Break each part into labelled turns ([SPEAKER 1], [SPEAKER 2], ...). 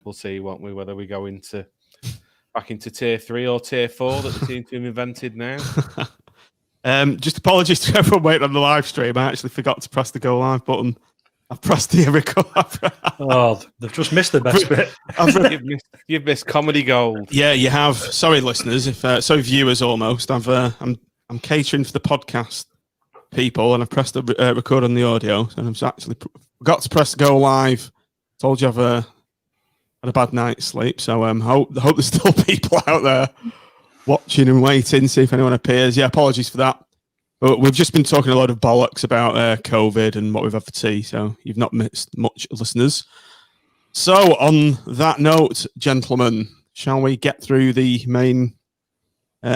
[SPEAKER 1] we'll see, won't we, whether we go back into tier 3 or tier 4 that they seem to have invented now.
[SPEAKER 2] Just apologies to everyone waiting on the live stream. I actually forgot to press the go live button. I've pressed the record.
[SPEAKER 3] They've just missed the best bit.
[SPEAKER 1] You've missed comedy gold.
[SPEAKER 2] Yeah, you have. Sorry, listeners. Sorry, viewers. Almost. I'm catering for the podcast people, and I've pressed the record on the audio, and I've actually forgot to press go live. Told you I've had a bad night's sleep, so hope there's still people out there watching and waiting, see if anyone appears. Yeah, apologies for that. But we've just been talking a lot of bollocks about COVID and what we've had for tea, so you've not missed much, listeners. So, on that note, gentlemen, shall we get through the main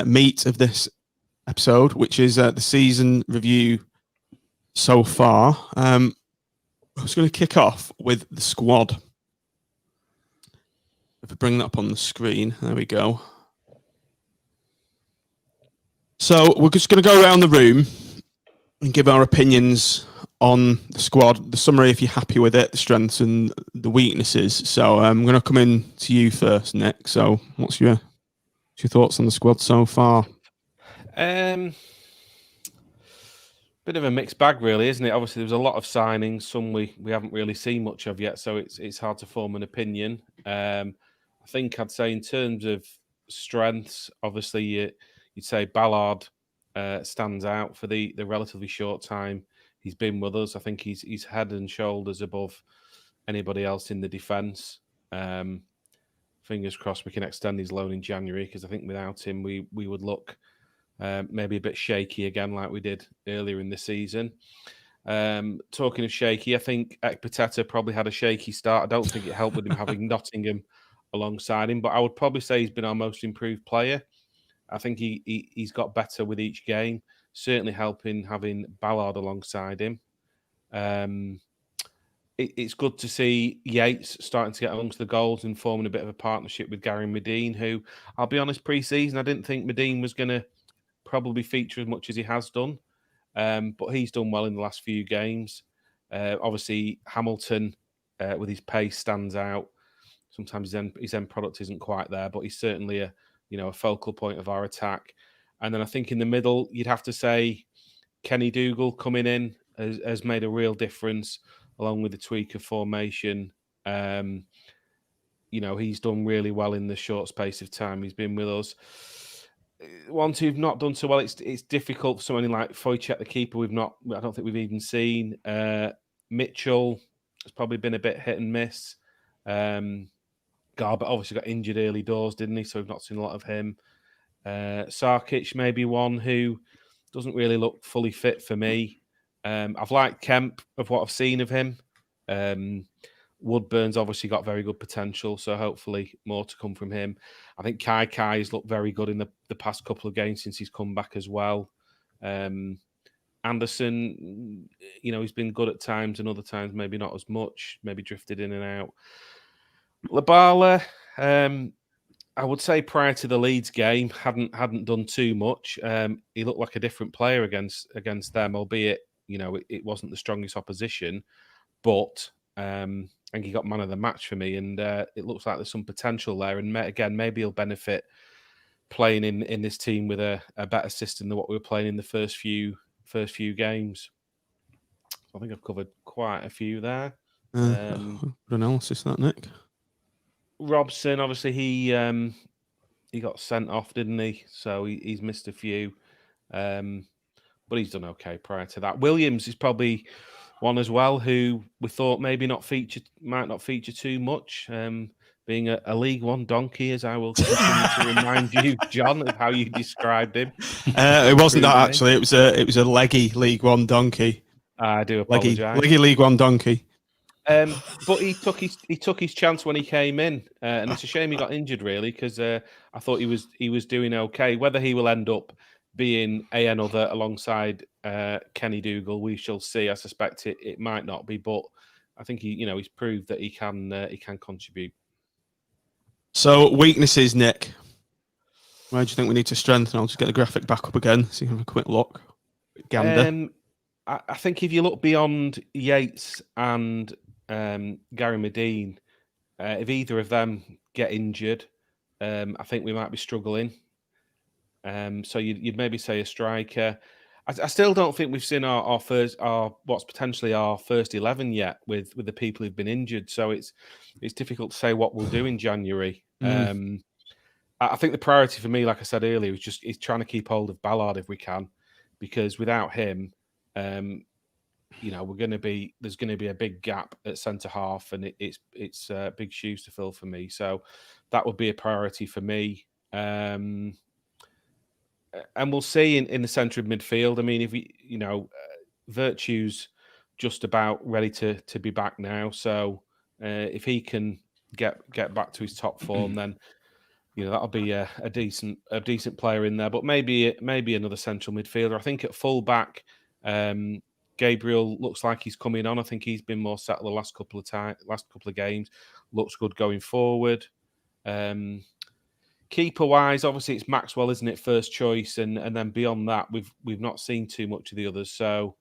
[SPEAKER 2] meat of this episode, which is the season review so far? I was going to kick off with the squad. If I bring that up on the screen, there we go. So we're just going to go around the room and give our opinions on the squad, the summary if you're happy with it, the strengths and the weaknesses. So I'm going to come in to you first, Nick. So what's your thoughts on the squad so far?
[SPEAKER 1] Bit of a mixed bag, really, isn't it? Obviously, there's a lot of signings, some we haven't really seen much of yet, so it's hard to form an opinion. I think I'd say in terms of strengths, obviously you'd say Ballard stands out for the relatively short time he's been with us. I think he's head and shoulders above anybody else in the defence. Fingers crossed we can extend his loan in January, because I think without him we would look maybe a bit shaky again like we did earlier in the season. Talking of shaky, I think Ekpiteta probably had a shaky start. I don't think it helped with him having Nottingham alongside him, but I would probably say he's been our most improved player. I think he's got better with each game, certainly helping having Ballard alongside him. It's good to see Yates starting to get amongst the goals and forming a bit of a partnership with Gary Medine, who, I'll be honest, pre-season, I didn't think Medine was going to probably feature as much as he has done. But he's done well in the last few games. Obviously, Hamilton, with his pace, stands out. Sometimes his end product isn't quite there, but he's certainly a focal point of our attack. And then I think in the middle, you'd have to say Kenny Dougal coming in has made a real difference, along with the tweak of formation. He's done really well in the short space of time he's been with us. Ones who've not done so well, it's difficult for somebody like Foychet, the keeper. I don't think we've even seen. Mitchell has probably been a bit hit and miss. Garbutt obviously got injured early doors, didn't he? So we've not seen a lot of him. Sarkic maybe one who doesn't really look fully fit for me. I've liked Kemp of what I've seen of him. Woodburn's obviously got very good potential, so hopefully more to come from him. I think Kai has looked very good in the past couple of games since he's come back as well. Anderson, he's been good at times and other times maybe not as much, maybe drifted in and out. Labala, I would say prior to the Leeds game, hadn't done too much. He looked like a different player against them, albeit it wasn't the strongest opposition. But I think he got man of the match for me, and it looks like there's some potential there. And again, maybe he'll benefit playing in this team with a better system than what we were playing in the first few games. I think I've covered quite a few there.
[SPEAKER 2] Good analysis, that, Nick.
[SPEAKER 1] Robson, obviously, he got sent off, didn't he? So he's missed a few. But he's done okay prior to that. Williams is probably one as well who we thought maybe might not feature too much. Being a League One donkey, as I will continue to remind you, John, of how you described him.
[SPEAKER 2] It wasn't that, actually. It was a leggy League One donkey.
[SPEAKER 1] I do apologise.
[SPEAKER 2] Leggy League One donkey.
[SPEAKER 1] But he took his chance when he came in, and it's a shame he got injured, really, because I thought he was doing okay. Whether he will end up being another alongside Kenny Dougal, we shall see. I suspect it might not be, but I think he's proved that he can contribute.
[SPEAKER 2] So weaknesses, Nick. Where do you think we need to strengthen? I'll just get the graphic back up again so you can have a quick look. Gander.
[SPEAKER 1] I think if you look beyond Yates and Gary Medine, If either of them get injured, I think we might be struggling. So you'd maybe say a striker. I still don't think we've seen our what's potentially our first 11 yet with the people who've been injured. So it's difficult to say what we'll do in January. I think the priority for me, like I said earlier, is trying to keep hold of Ballard if we can, because without him, there's going to be a big gap at centre half, and it's big shoes to fill for me. So that would be a priority for me. And we'll see in the centre of midfield. I mean, if we, Virtue's just about ready to be back now. So if he can get back to his top form, then that'll be a decent player in there. But maybe another central midfielder. I think at full back, Gabriel looks like he's coming on. I think he's been more settled the last couple of games. Looks good going forward. Keeper wise, obviously it's Maxwell, isn't it? First choice, and then beyond that, we've not seen too much of the others. So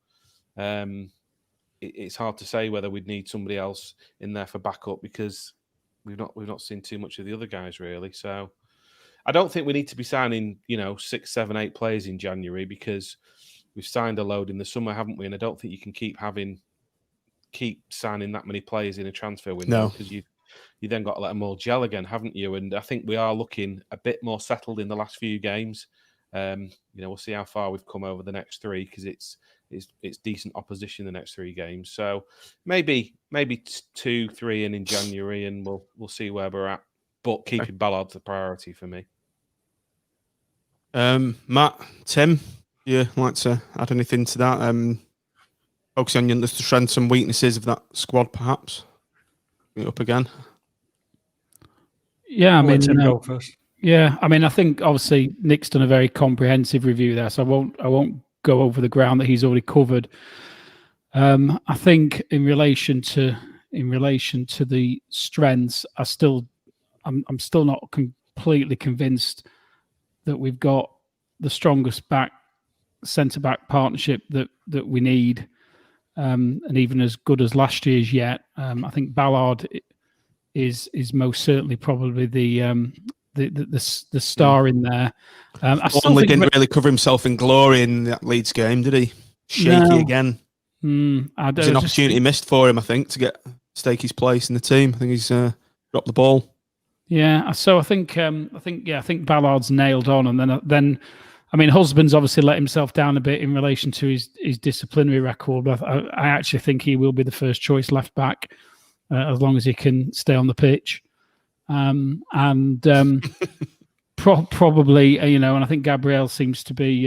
[SPEAKER 1] it's hard to say whether we'd need somebody else in there for backup, because we've not seen too much of the other guys really. So I don't think we need to be signing 6, 7, 8 players in January, because we've signed a load in the summer, haven't we? And I don't think you can keep signing that many players in a transfer window, because you then got to let them all gel again, haven't you? And I think we are looking a bit more settled in the last few games. We'll see how far we've come over the next 3, because it's decent opposition the next 3 games. So maybe 2, 3 in January, and we'll see where we're at. But keeping Ballard the priority for me.
[SPEAKER 2] Matt, Tim, you like to add anything to that? Focusing on the strengths and weaknesses of that squad, perhaps. Bring it up again.
[SPEAKER 3] Yeah, I mean, Tim, go first. Yeah, I mean, I think obviously Nick's done a very comprehensive review there, so I won't go over the ground that he's already covered. I think in relation to the strengths, I'm still not completely convinced that we've got the strongest centre back partnership that we need, and even as good as last year's yet. I think Ballard is most certainly probably the star in there. I still didn't really cover himself in glory in that Leeds game, did he? Shaky again. There's an opportunity missed for him, I think, to stake his place in the team. I think he's dropped the ball. Yeah, so I think Ballard's nailed on, and then I mean, Husband's obviously let himself down a bit in relation to his disciplinary record. But I actually think he will be the first choice left back as long as he can stay on the pitch. Probably, and I think Gabriel seems to be,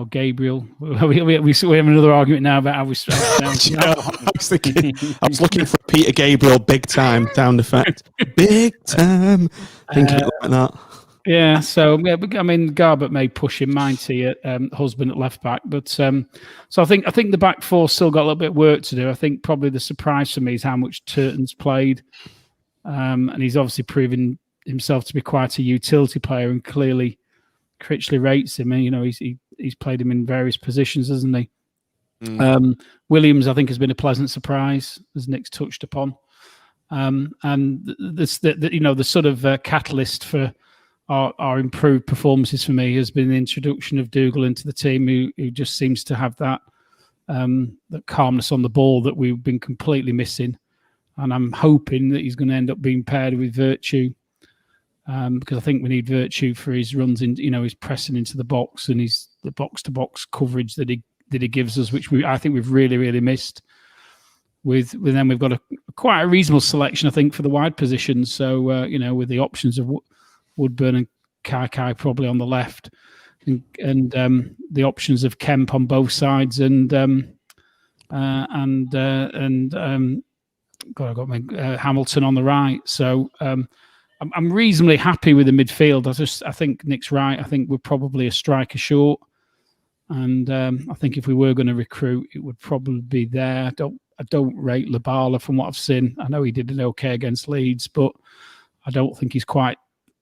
[SPEAKER 3] Gabriel. We have another argument now about how we I was looking for a Peter Gabriel big time sound effect. Big time. Thinking like that. Yeah, so I mean, Garbett may push him, might he, at Husband at left back, but so I think the back four still got a little bit of work to do. I think probably the surprise for me is how much Turton's played, and he's obviously proven himself to be quite a utility player, and clearly Critchley rates him. And he's played him in various positions, hasn't he? Williams, I think, has been a pleasant surprise, as Nick's touched upon, and the sort of catalyst for our improved performances for me has been the introduction of Dougal into the team, who just seems to have that calmness on the ball that we've been completely missing. And I'm hoping that he's going to end up being paired with Virtue, because I think we need Virtue for his runs in, his pressing into the box and the box-to-box coverage that he gives us, which I think we've really, really missed. Then we've got quite a reasonable selection, I think, for the wide positions. So with the options of Woodburn and Kai probably on the left, and the options of Kemp on both sides, and Hamilton on the right. So I'm reasonably happy with the midfield. I think Nick's right. I think we're probably a striker short, and I think if we were going to recruit, it would probably be there. I don't rate Labala from what I've seen. I know he did an okay against Leeds, but I don't think he's quite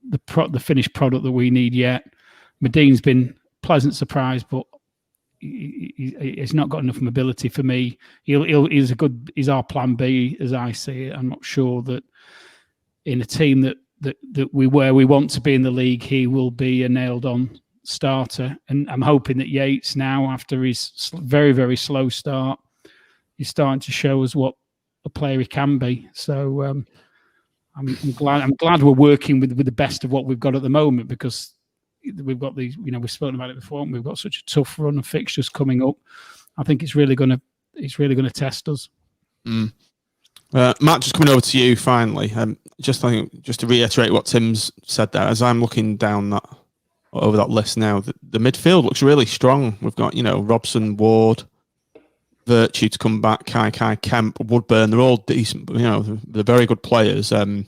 [SPEAKER 3] the finished product that we need yet. Medine's been a pleasant surprise, but he's not got enough mobility for me. He's our plan B as I see it. I'm not sure that in a team that we want to be in the league, he will be a nailed on starter. And I'm hoping that Yates now, after his very, very slow start, he's starting to show us what a player he can be. So I'm glad we're working with the best of what we've got at the moment, because we've got these, we've spoken about it before, and we've got such a tough run of fixtures coming up. I think it's really going to test us.
[SPEAKER 2] Matt, just coming over to you finally. Just to reiterate what Tim's said there, as I'm looking down over that list now, the midfield looks really strong. We've got Robson, Ward, Virtue to come back, Kai, Kemp, Woodburn. They're all decent. They're very good players. I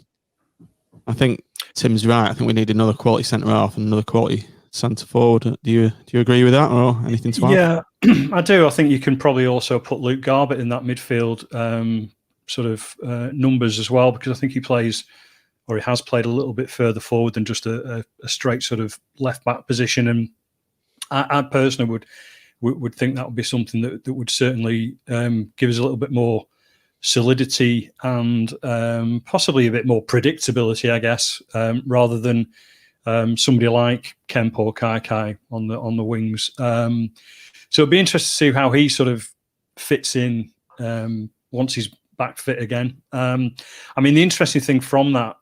[SPEAKER 2] think Tim's right. I think we need another quality centre half and another quality centre forward. Do you agree with that, or anything to add?
[SPEAKER 4] Yeah, I do. I think you can probably also put Luke Garbutt in that midfield numbers as well, because I think he has played a little bit further forward than just a straight sort of left back position. And I personally would think that would be something that would certainly give us a little bit more solidity and possibly a bit more predictability, I guess, rather than somebody like Kemp or Kai on the wings. So it'd be interesting to see how he sort of fits in once he's back fit again. The interesting thing from that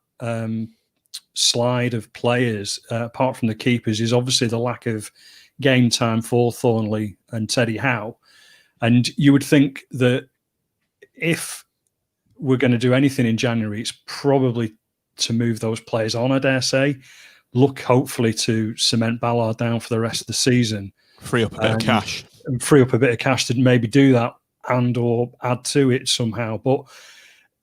[SPEAKER 4] slide of players, apart from the keepers, is obviously the lack of game time for Thornley and Teddy Howe. And you would think that if we're going to do anything in January, it's probably to move those players on, I dare say. Look, hopefully, to cement Ballard down for the rest of the season.
[SPEAKER 2] Free up a bit of cash.
[SPEAKER 4] And free up a bit of cash to maybe do that and or add to it somehow. But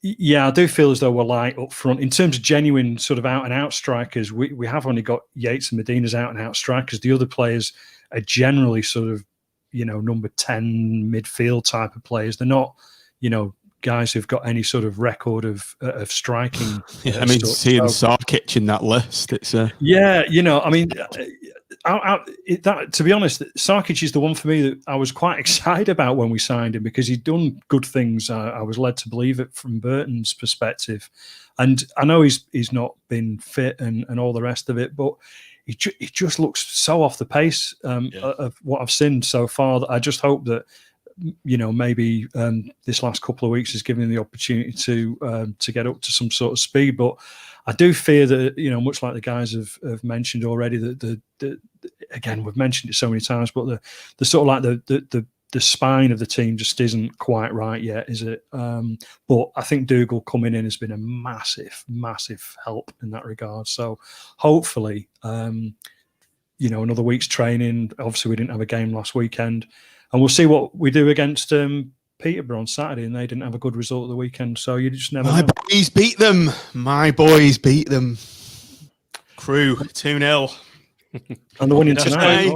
[SPEAKER 4] yeah, I do feel as though we're light up front. In terms of genuine sort of out-and-out strikers, we have only got Yates and Medina's out-and-out strikers. The other players are generally sort of, number 10 midfield type of players. They're not, guys who've got any sort of record of striking.
[SPEAKER 2] Yeah, seeing Sarkic in that list, it's to be honest, Sarkic is the one for me that I was quite excited about when we signed him, because he'd done good things. I was led to believe it from Burton's perspective, and I know he's not been fit and all the rest of it, but he just looks so off the pace of what I've seen so far, that I just hope that maybe this last couple of weeks has given him the opportunity to get up to some sort of speed. But I do fear that, much like the guys have mentioned already, that again, we've mentioned it so many times, but the sort of like the spine of the team just isn't quite right yet, is it? But I think Dougal coming in has been a massive, massive help in that regard. So hopefully, another week's training. Obviously, we didn't have a game last weekend. And we'll see what we do against Peterborough on Saturday, and they didn't have a good result at the weekend. So you just never know. My boys beat them. Crew 2-0.
[SPEAKER 4] And they're winning tonight.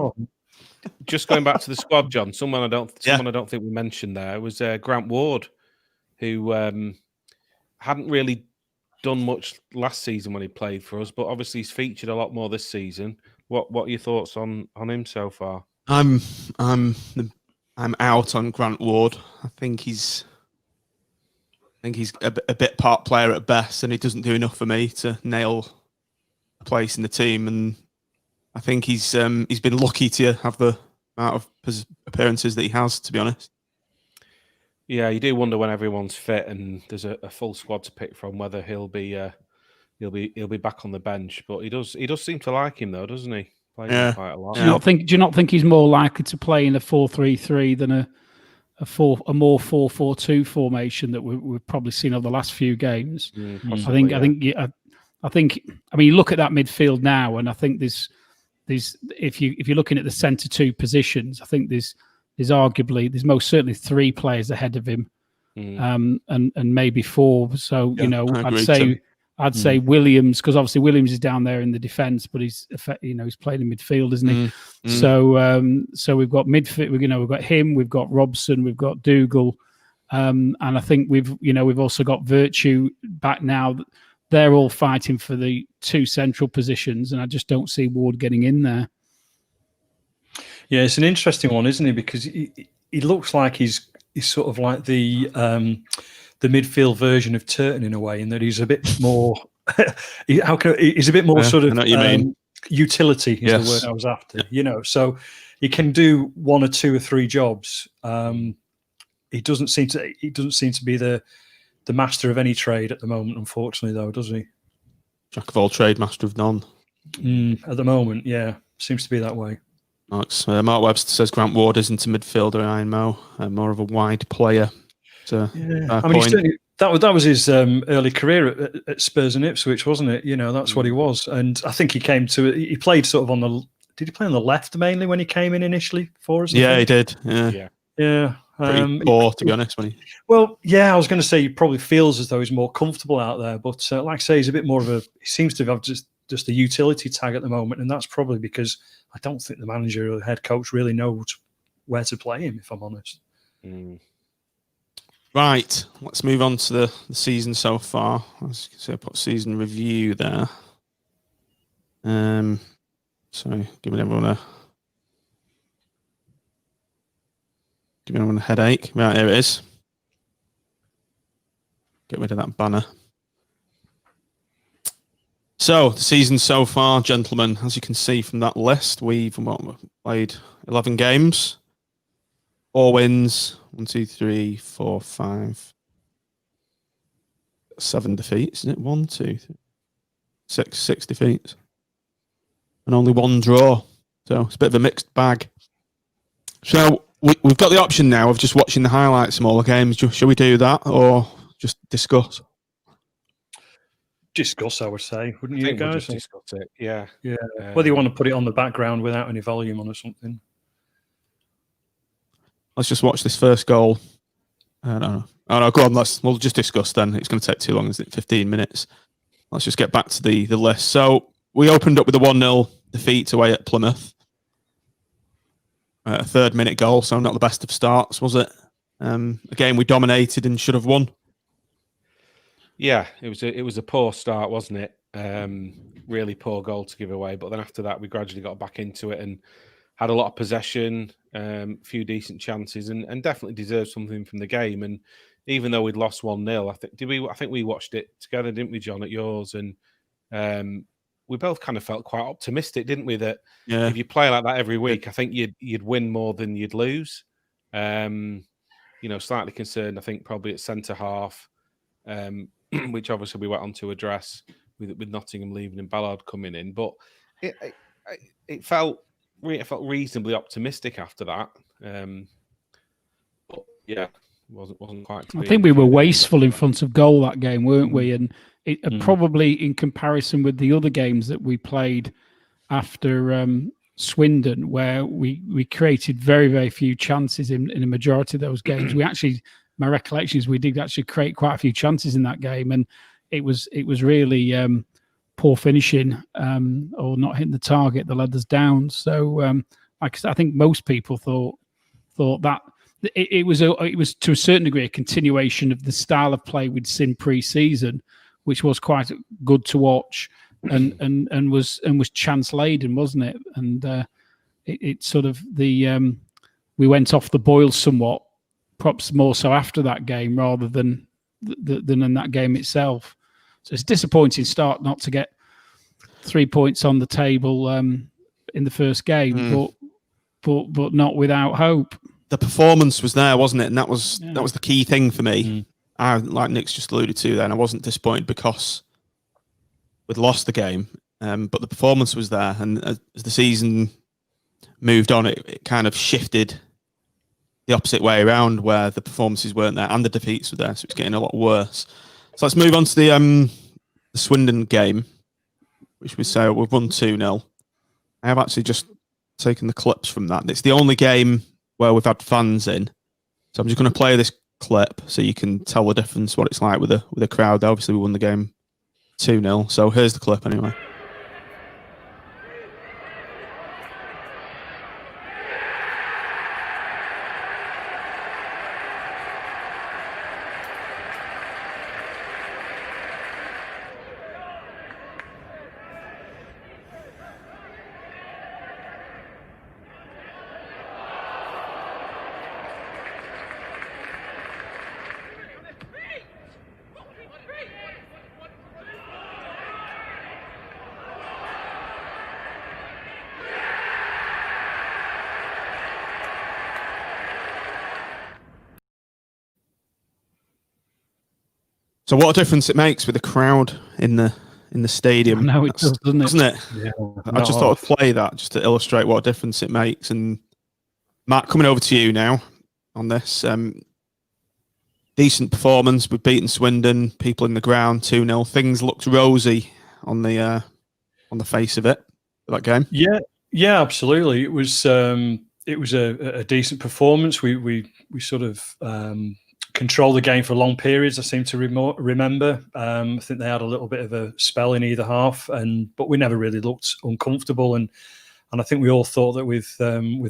[SPEAKER 1] Just going back to the squad, John. Someone I don't think we mentioned there was Grant Ward, who hadn't really done much last season when he played for us, but obviously he's featured a lot more this season. What are your thoughts on him so far?
[SPEAKER 2] I'm out on Grant Ward. I think he's a bit part player at best, and he doesn't do enough for me to nail a place in the team. And I think he's been lucky to have the amount of appearances that he has, to be honest.
[SPEAKER 1] Yeah, you do wonder when everyone's fit and there's a full squad to pick from whether he'll be back on the bench. But he does seem to like him though, doesn't he? Playing quite a lot.
[SPEAKER 3] Do you not think he's more likely to play in a 4-3-3 than a more 4-4-2 formation that we've probably seen over the last few games?
[SPEAKER 1] Possibly,
[SPEAKER 3] I think. You look at that midfield now, and I think there's if you're looking at the centre two positions, I think there's most certainly 3 players ahead of him, and maybe 4. So I'd say Williams, because obviously Williams is down there in the defence, but he's playing in midfield, isn't he? So we've got midfield. We've got him, we've got Robson, we've got Dougal, and I think we've also got Virtue back now. They're all fighting for the 2 central positions, and I just don't see Ward getting in there.
[SPEAKER 4] Yeah, it's an interesting one, isn't he? Because he looks like he's sort of like the midfield version of Turton in a way, in that he's a bit more. He's a bit more sort of
[SPEAKER 2] I know what you mean.
[SPEAKER 4] Utility is the
[SPEAKER 2] Yes.
[SPEAKER 4] word I was after. So he can do one or two or three jobs. He doesn't seem to be the master of any trade at the moment, unfortunately, though, does he?
[SPEAKER 2] Jack of all trade, master of none.
[SPEAKER 4] At the moment, yeah, seems to be that way.
[SPEAKER 2] Mark Webster says Grant Ward isn't a midfielder, Iron Mo, more of a wide player. So,
[SPEAKER 4] yeah, I mean, that was his early career at Spurs and Ipswich, wasn't it? That's what he was, and I think he played sort of on the. Did he play on the left mainly when he came in initially for us?
[SPEAKER 2] Yeah, he did. Yeah. Pretty poor, to be honest.
[SPEAKER 4] Well, yeah, I was going to say he probably feels as though he's more comfortable out there, but like I say, he's a bit more of he seems to have just a utility tag at the moment, and that's probably because I don't think the manager or the head coach really knows where to play him, if I'm honest.
[SPEAKER 2] Right, let's move on to the season so far. As you can see, I put season review there. Sorry, giving everyone a headache. Right, here it is. Get rid of that banner. So, the season so far, gentlemen, as you can see from that list, we've played 11 games, 4 wins, 1, 2, 3, 4, 5, 7 defeats, isn't it? 1, 2, 3, 6 defeats, and only 1 draw. So it's a bit of a mixed bag. So we've got the option now of just watching the highlights from all the games. Shall we do that, or just discuss?
[SPEAKER 4] Discuss, I would say, wouldn't you guys?
[SPEAKER 1] We'll just discuss it. Yeah.
[SPEAKER 4] Whether you want to put it on the background without any volume on or something.
[SPEAKER 2] Let's just watch this first goal. I don't know. Oh no, go on. We'll just discuss then. It's going to take too long, isn't it? 15 minutes. Let's just get back to the list. So we opened up with a 1-0 defeat away at Plymouth. A 3rd-minute goal, so not the best of starts, was it? A game we dominated and should have won.
[SPEAKER 1] Yeah, it was a poor start, wasn't it? Really poor goal to give away. But then after that, we gradually got back into it and had a lot of possession, a few decent chances, and definitely deserved something from the game. And even though we'd lost 1-0, I think we watched it together, didn't we, John, at yours? And we both kind of felt quite optimistic, didn't we? That if you play like that every week, I think you'd win more than you'd lose. Slightly concerned, I think, probably at centre half, which obviously we went on to address with Nottingham leaving and Ballard coming in. But it felt reasonably optimistic after that. But yeah, wasn't quite.
[SPEAKER 3] I think we were wasteful in front of goal that game, weren't we? And probably in comparison with the other games that we played after Swindon, where we created very, very few chances in a majority of those games. We actually, my recollection is we did actually create quite a few chances in that game, and it was really poor finishing or not hitting the target that led us down. So like I said, I think most people thought that it was to a certain degree a continuation of the style of play we'd seen pre-season, which was quite good to watch and was chance laden, wasn't it? And it sort of we went off the boil somewhat, perhaps more so after that game rather than in that game itself. So it's a disappointing start not to get 3 points on the table in the first game, but not without hope.
[SPEAKER 2] The performance was there, wasn't it? And that was the key thing for me. Like Nick's just alluded to then, I wasn't disappointed because we'd lost the game, but the performance was there. And as the season moved on, it kind of shifted the opposite way around, where the performances weren't there and the defeats were there, so it's getting a lot worse. So let's move on to the Swindon game, which we say we've won 2-0. I have actually just taken the clips from that. It's the only game where we've had fans in, so I'm just going to play this clip so you can tell the difference, what it's like with a crowd. Obviously, we won the game 2-0, so here's the clip anyway. So what a difference it makes with the crowd in the stadium.
[SPEAKER 3] I know it does, doesn't it?
[SPEAKER 2] Yeah. I just thought I'd play that just to illustrate what a difference it makes. And Matt, coming over to you now on this. Decent performance. We've beaten Swindon. People in the ground 2-0. Things looked rosy on the face of it for that game.
[SPEAKER 4] Yeah, absolutely. It was a decent performance. We sort of controlled the game for long periods. I seem to remember. I think they had a little bit of a spell in either half, but we never really looked uncomfortable. And I think we all thought that with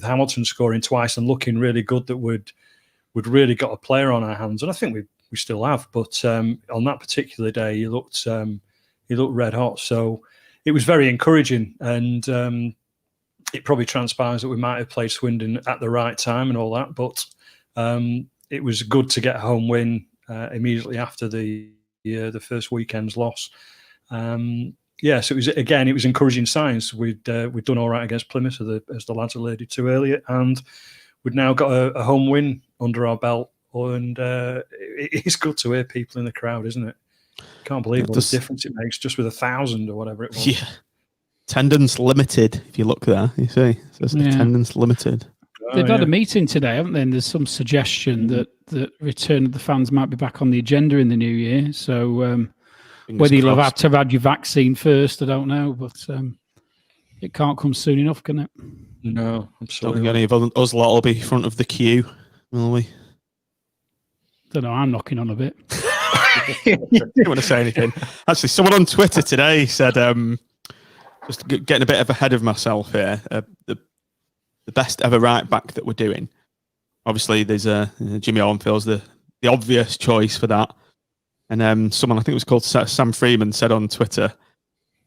[SPEAKER 4] Hamilton scoring twice and looking really good, that we'd really got a player on our hands. And I think we still have. But on that particular day, he looked red hot. So it was very encouraging. And it probably transpires that we might have played Swindon at the right time and all that. But it was good to get a home win immediately after the first weekend's loss. So it was encouraging signs. We'd done all right against Plymouth, as the lads alluded to earlier, and we'd now got a home win under our belt. And it's good to hear people in the crowd, isn't it? Can't believe what a difference it makes just with 1,000 or whatever it was.
[SPEAKER 2] Yeah. Attendance limited. If you look there, you see it says attendance limited.
[SPEAKER 3] They've had a meeting today, haven't they? And there's some suggestion that the return of the fans might be back on the agenda in the new year. So whether you'll have to have had your vaccine first, I don't know. But it can't come soon enough, can it?
[SPEAKER 4] No, absolutely.
[SPEAKER 2] Don't think any of us lot will be front of the queue, will we?
[SPEAKER 3] Don't know. I'm knocking on a bit.
[SPEAKER 2] Don't want to say anything. Actually, someone on Twitter today said, just getting a bit of ahead of myself here, the best ever right back that we're doing. Obviously, there's Jimmy Armfield's the obvious choice for that. And someone, I think it was called Sam Freeman, said on Twitter,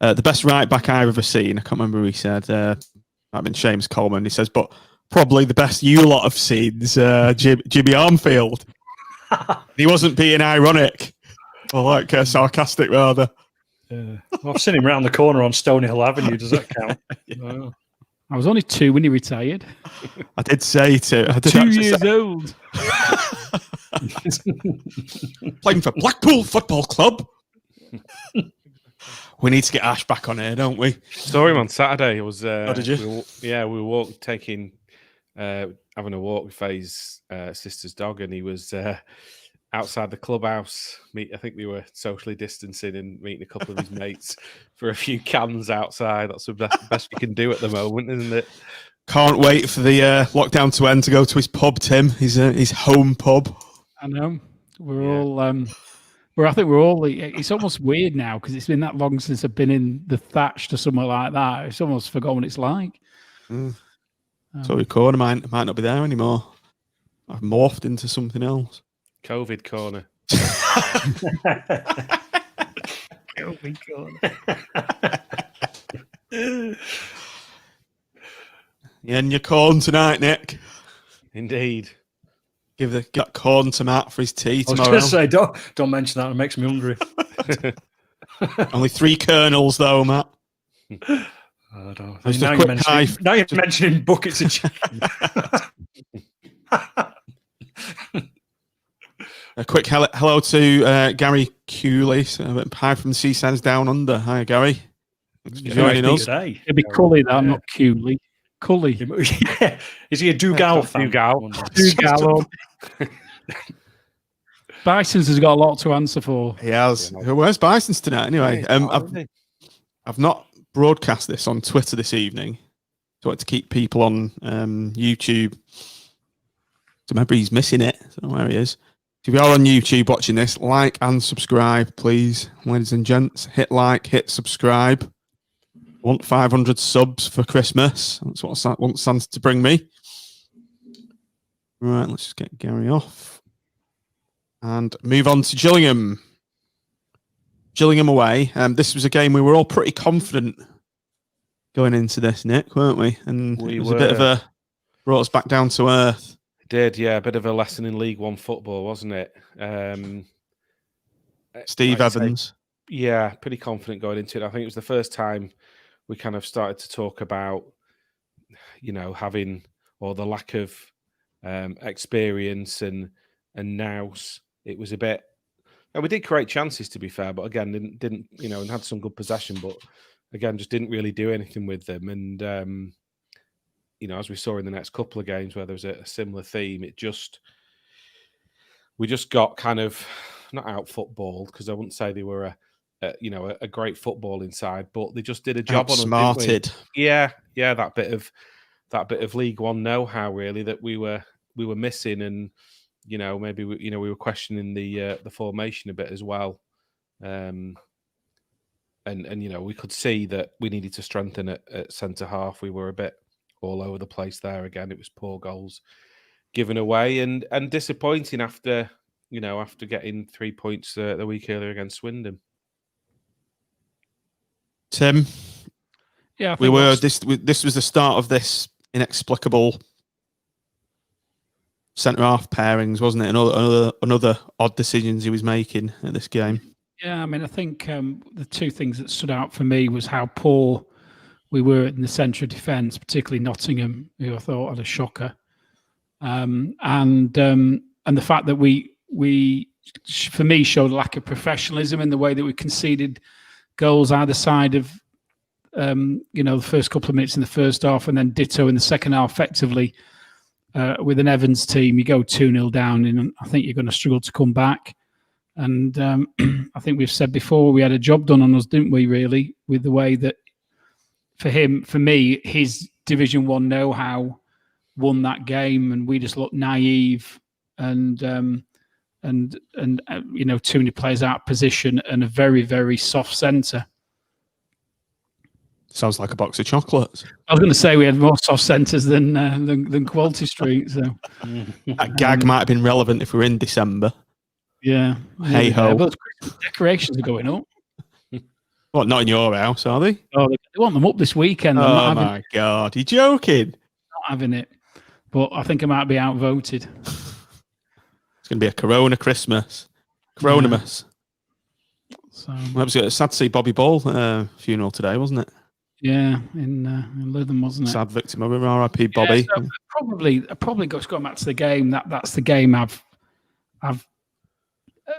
[SPEAKER 2] the best right back I've ever seen. I can't remember who he said. Might have been Seamus Coleman. He says, but probably the best you lot have seen is Jimmy Armfield. He wasn't being ironic or like sarcastic, rather.
[SPEAKER 4] Well, I've seen him round the corner on Stony Hill Avenue. Does that count? No.
[SPEAKER 3] I was only 2 when he retired.
[SPEAKER 2] I did say to. I did
[SPEAKER 3] 2 years old.
[SPEAKER 2] Playing for Blackpool Football Club. We need to get Ash back on here, don't we?
[SPEAKER 1] Saw him on Saturday. It was.
[SPEAKER 2] Oh, did you?
[SPEAKER 1] We were having a walk with his sister's dog, and he was outside the clubhouse. I think we were socially distancing and meeting a couple of his mates for a few cans outside. That's the best we can do at the moment, isn't it?
[SPEAKER 2] Can't wait for the lockdown to end to go to his pub, Tim. His home pub.
[SPEAKER 3] I know. We're all. I think we're all. It's almost weird now because it's been that long since I've been in the thatch to somewhere like that. It's almost forgotten what it's like.
[SPEAKER 2] So your corner might not be there anymore. I've morphed into something else.
[SPEAKER 1] COVID corner.
[SPEAKER 3] COVID corner.
[SPEAKER 2] Yeah, and your corn tonight, Nick.
[SPEAKER 1] Indeed.
[SPEAKER 2] Give that corn to Matt for his tea tomorrow.
[SPEAKER 4] I was going to say, don't mention that. It makes me hungry.
[SPEAKER 2] Only 3 kernels, though, Matt.
[SPEAKER 4] I don't know. Now you're mentioning buckets of chicken.
[SPEAKER 2] A quick hello to Gary Cooley. Hi from the Seasides Down Under. Hi, Gary. Thanks for joining us.
[SPEAKER 3] It'd be Cully, though, not Cooley. Cully.
[SPEAKER 4] Yeah. Is he a Dougal fan?
[SPEAKER 3] Dougal. Bison's has got a lot to answer for.
[SPEAKER 2] He has. Where's Bison's tonight, anyway? I've not broadcast this on Twitter this evening. So I want to keep people on YouTube. So maybe he's missing it. I don't know where he is. If you are on YouTube watching this, like and subscribe, please. Ladies and gents, hit like, hit subscribe. I want 500 subs for Christmas. That's what I want Santa to bring me. Right, let's just get Gary off. And move on to Gillingham. Gillingham away. This was a game we were all pretty confident going into this, Nick, weren't we? And it was a bit of brought us back down to earth.
[SPEAKER 1] Did, yeah, a bit of a lesson in League One football, wasn't it?
[SPEAKER 2] Steve Evans.
[SPEAKER 1] Yeah, pretty confident going into it. I think it was the first time we kind of started to talk about, having or the lack of experience and nous. It was a bit And we did create chances, to be fair, but again, didn't and had some good possession, but again, just didn't really do anything with them. And as we saw in the next couple of games where there was a similar theme, we just got kind of not out footballed, because I wouldn't say they were a great footballing side, but they just did a job on us.
[SPEAKER 2] Outsmarted.
[SPEAKER 1] Yeah, that bit of League One know-how really that we were missing, and maybe we were questioning the formation a bit as well, and we could see that we needed to strengthen at centre half. We were a bit all over the place there. Again, it was poor goals given away, and disappointing after getting 3 points the week earlier against Swindon.
[SPEAKER 2] Tim,
[SPEAKER 3] yeah,
[SPEAKER 2] this was the start of this inexplicable centre half pairings, wasn't it? Another odd decisions he was making at this game.
[SPEAKER 3] Yeah, I mean, I think the two things that stood out for me was how poor we were in the centre of defence, particularly Nottingham, who I thought had a shocker, and the fact that we for me showed a lack of professionalism in the way that we conceded goals either side of the first couple of minutes in the first half, and then ditto in the second half. Effectively, with an Evans team, you go 2-0 down, and I think you're going to struggle to come back. And I think we've said before, we had a job done on us, didn't we, really, with the way that for me, his Division 1 know-how won that game, and we just looked naive and too many players out of position and a very, very soft centre.
[SPEAKER 2] Sounds like a box of chocolates.
[SPEAKER 3] I was going to say we had more soft centres than Quality Street. So
[SPEAKER 2] that gag might have been relevant if we were in December.
[SPEAKER 3] Yeah.
[SPEAKER 2] Hey ho.
[SPEAKER 3] But decorations are going up.
[SPEAKER 2] What, not in your house, are they?
[SPEAKER 3] Oh, they want them up this weekend.
[SPEAKER 2] Oh my God, you're joking.
[SPEAKER 3] Not having it. But I think I might be outvoted.
[SPEAKER 2] It's going to be a Corona Christmas. Coronamus.
[SPEAKER 3] Yeah. So
[SPEAKER 2] well, it was sad to see Bobby Ball funeral today, wasn't it?
[SPEAKER 3] Yeah, in Lytham, wasn't it?
[SPEAKER 2] Sad victim of R.I.P. Bobby.
[SPEAKER 3] Yeah, so probably going back to the game. That's the game I've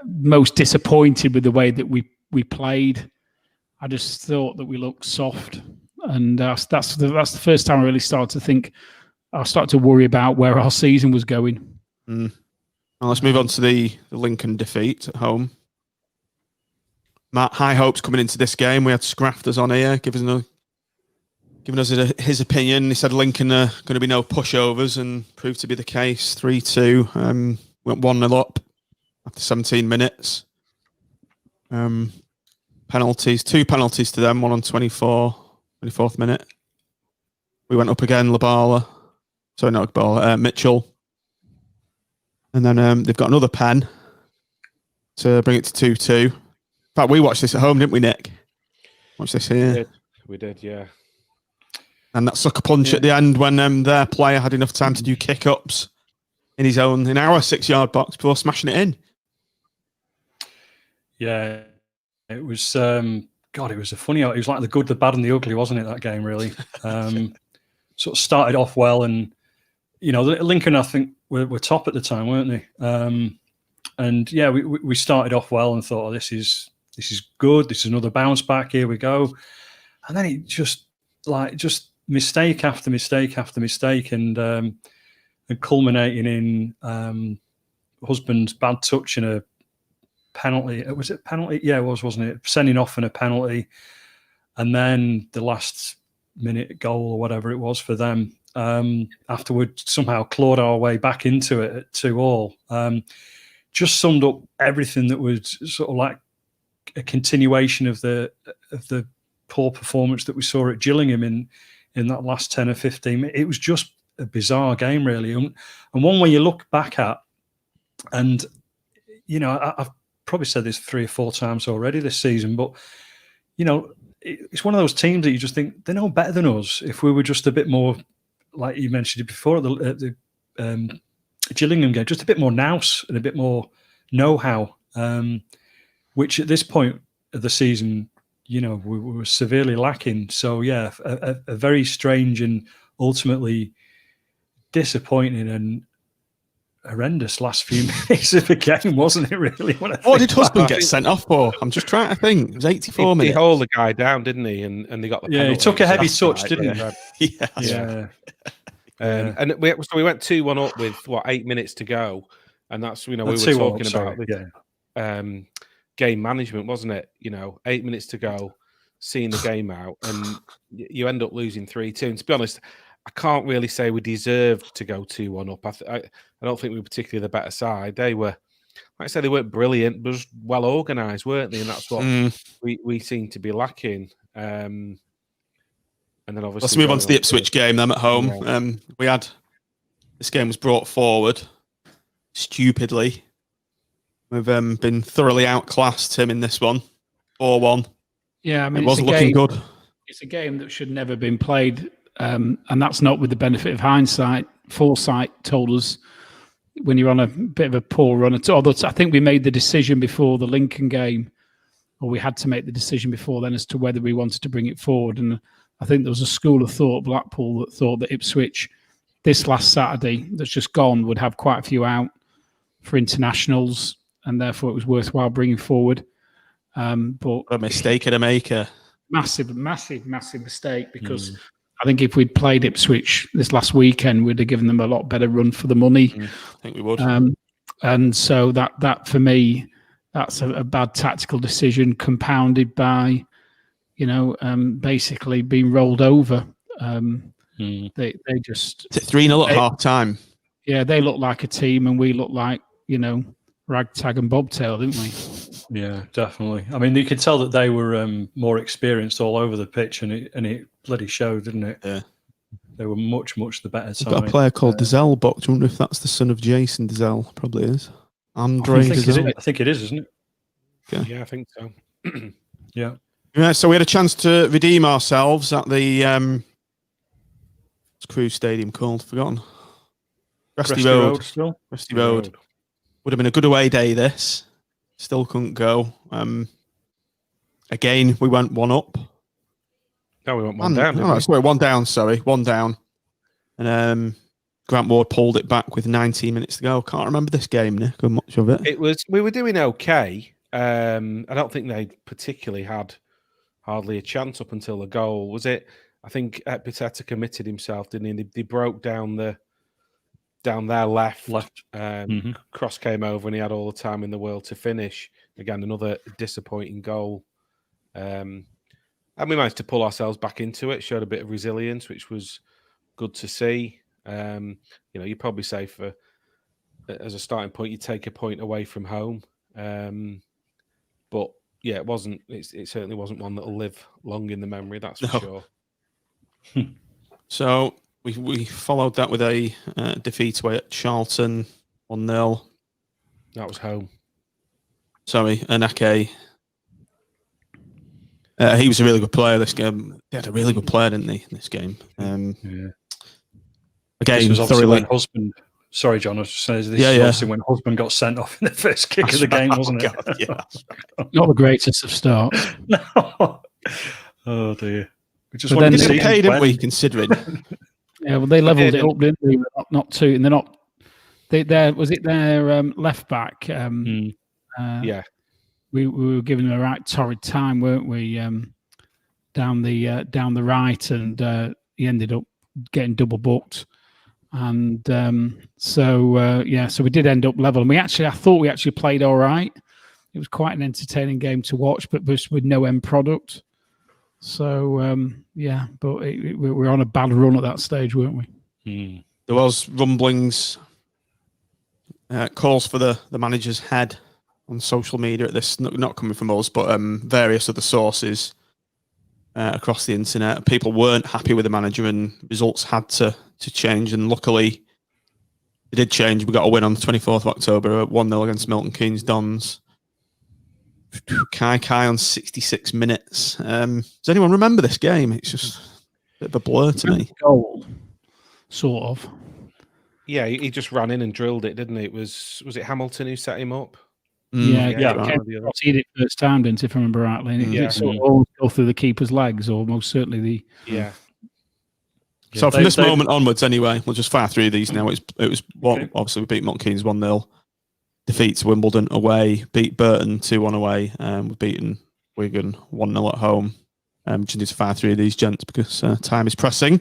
[SPEAKER 3] most disappointed with the way that we played. I just thought that we looked soft, and that's the first time I really started to think. I started to worry about where our season was going.
[SPEAKER 2] Well, let's move on to the Lincoln defeat at home. Matt, high hopes coming into this game. We had Scrafters on here giving us his opinion. He said Lincoln are going to be no pushovers, and proved to be the case. 3-2. Went 1-0 up after 17 minutes. Penalties, 2 penalties to them, one on 24th minute. We went up again, Mitchell. And then they've got another pen to bring it to 2-2. In fact, we watched this at home, didn't we, Nick? Watch this here.
[SPEAKER 1] We did, yeah.
[SPEAKER 2] And that sucker punch at the end when their player had enough time to do kick-ups in our 6-yard box before smashing it in.
[SPEAKER 4] Yeah, it was. It was a funny. It was like the good, the bad, and the ugly, wasn't it? That game really. Sort of started off well, and Lincoln, I think, were top at the time, weren't they? And yeah, we started off well and thought, this is good. This is another bounce back. Here we go. And then it just mistake after mistake after mistake, and culminating in husband's bad touch and a penalty. Was it penalty? Yeah, it was, wasn't it? Sending off and a penalty, and then the last minute goal or whatever it was for them. Afterwards, somehow clawed our way back into it at 2-2. Just summed up everything that was sort of like a continuation of the poor performance that we saw at Gillingham in that last 10 or 15. It was just a bizarre game, really, and one where you look back at, and I've probably said this 3 or 4 times already this season, but it's one of those teams that you just think they're no better than us. If we were just a bit more, like you mentioned it before, at the Gillingham game, just a bit more nous and a bit more know-how, which at this point of the season, we were severely lacking. So yeah, a very strange and ultimately disappointing and horrendous last few minutes of the game, wasn't it? Really?
[SPEAKER 2] What did Husband get sent off for? I'm just trying to think. It was 84 minutes.
[SPEAKER 1] He hauled the guy down, didn't he? And they got the penalty.
[SPEAKER 4] He took a heavy touch, didn't
[SPEAKER 2] he? Yeah.
[SPEAKER 1] And we went 2-1 up with 8 minutes to go, and that's we were talking about game management, wasn't it? 8 minutes to go, seeing the game out, and you end up losing 3-2. And to be honest, I can't really say we deserved to go 2-1 up. I don't think we were particularly the better side. They were, like I said, they weren't brilliant, but well organised, weren't they? And that's what we seem to be lacking. And then obviously,
[SPEAKER 2] let's move on to the Ipswich game. Them at home. This game was brought forward stupidly. We've been thoroughly outclassed, Tim, in this one. 4-1.
[SPEAKER 3] Yeah, I mean,
[SPEAKER 2] it wasn't looking good.
[SPEAKER 3] It's a game that should never have been played. And that's not with the benefit of hindsight. Foresight told us when you're on a bit of a poor run. Although I think we made the decision before the Lincoln game, or we had to make the decision before then as to whether we wanted to bring it forward. And I think there was a school of thought, Blackpool, that thought that Ipswich, this last Saturday that's just gone, would have quite a few out for internationals, and therefore it was worthwhile bringing forward. But
[SPEAKER 2] a mistake of a maker.
[SPEAKER 3] Massive mistake, because I think if we'd played Ipswich this last weekend, we'd have given them a lot better run for the money.
[SPEAKER 2] I think we would.
[SPEAKER 3] And so that for me, that's a bad tactical decision, compounded by, basically being rolled over. They just
[SPEAKER 2] 3-0 at half time.
[SPEAKER 3] Yeah, they look like a team, and we look like ragtag and bobtail, didn't we?
[SPEAKER 4] Yeah, definitely. I mean, you could tell that they were more experienced all over the pitch, and it bloody showed, didn't it?
[SPEAKER 2] Yeah.
[SPEAKER 4] They were much the better side.
[SPEAKER 2] We've got a player called Dizelle box. I wonder if that's the son of Jason Dizelle. Probably is. Andre Dizelle.
[SPEAKER 4] I think it is, isn't it?
[SPEAKER 1] Okay. Yeah, I think so.
[SPEAKER 4] Yeah.
[SPEAKER 2] Yeah, so we had a chance to redeem ourselves at the what's Crewe Stadium called? Forgotten. Resty Road. Resty Road. Would have been a good away day, this. Still couldn't go. Again, we went 1 up.
[SPEAKER 1] No, we went 1 down.
[SPEAKER 2] No, sorry, 1 down, sorry. 1 down. And Grant Ward pulled it back with 19 minutes to go. Can't remember this game, Nick, or much of it.
[SPEAKER 1] We were doing okay. I don't think they particularly had hardly a chance up until the goal. Was it? I think Epiteta committed himself, didn't he? They broke down their left. Cross came over, and he had all the time in the world to finish. Again, another disappointing goal. And we managed to pull ourselves back into it. Showed a bit of resilience, which was good to see. You probably say as a starting point, you take a point away from home. But yeah, it wasn't. It certainly wasn't one that'll live long in the memory. That's for sure.
[SPEAKER 2] So we followed that with a defeat away at Charlton 1-0.
[SPEAKER 1] That was home.
[SPEAKER 2] Sorry, Anake. He was a really good player this game. They had a really good player, didn't they, in this game?
[SPEAKER 4] Again,
[SPEAKER 2] this
[SPEAKER 4] was obviously when Husband. Sorry, John. I was just saying, this is obviously when Husband got sent off in the first kick of the game, wasn't it?
[SPEAKER 2] God, yeah.
[SPEAKER 3] Not the greatest of starts.
[SPEAKER 4] No. Oh dear. We just
[SPEAKER 2] wanted to see him, didn't we? Considering.
[SPEAKER 3] Yeah, well, they levelled it up, didn't they? Not two, and they're not. Was it their left back?
[SPEAKER 1] Yeah.
[SPEAKER 3] We were giving them a right torrid time, weren't we? Down the right, and he ended up getting double booked, and so we did end up level. And I thought we actually played all right. It was quite an entertaining game to watch, but with no end product. So but we were on a bad run at that stage, weren't we?
[SPEAKER 2] There was rumblings, calls for the manager's head on social media at this, not coming from us, but various other sources across the internet. People weren't happy with the manager, and results had to change. And luckily, they did change. We got a win on the 24th of October, 1-0 against Milton Keynes Dons. Kai on 66 minutes. Does anyone remember this game? It's just a bit of a blur to me.
[SPEAKER 3] Goal, sort of.
[SPEAKER 1] Yeah, he just ran in and drilled it, didn't he? Was it Hamilton who set him up?
[SPEAKER 3] Yeah. He did it first time, didn't he, if I remember rightly? And it sort of all go through the keeper's legs, or most certainly the.
[SPEAKER 1] Yeah.
[SPEAKER 2] So from this moment onwards, anyway, we'll just fire through these now. It was obviously we beat Milton Keynes 1-0, defeats Wimbledon away, beat Burton 2-1 away, we've beaten Wigan 1-0 at home. Just need to fire through these, gents, because time is pressing.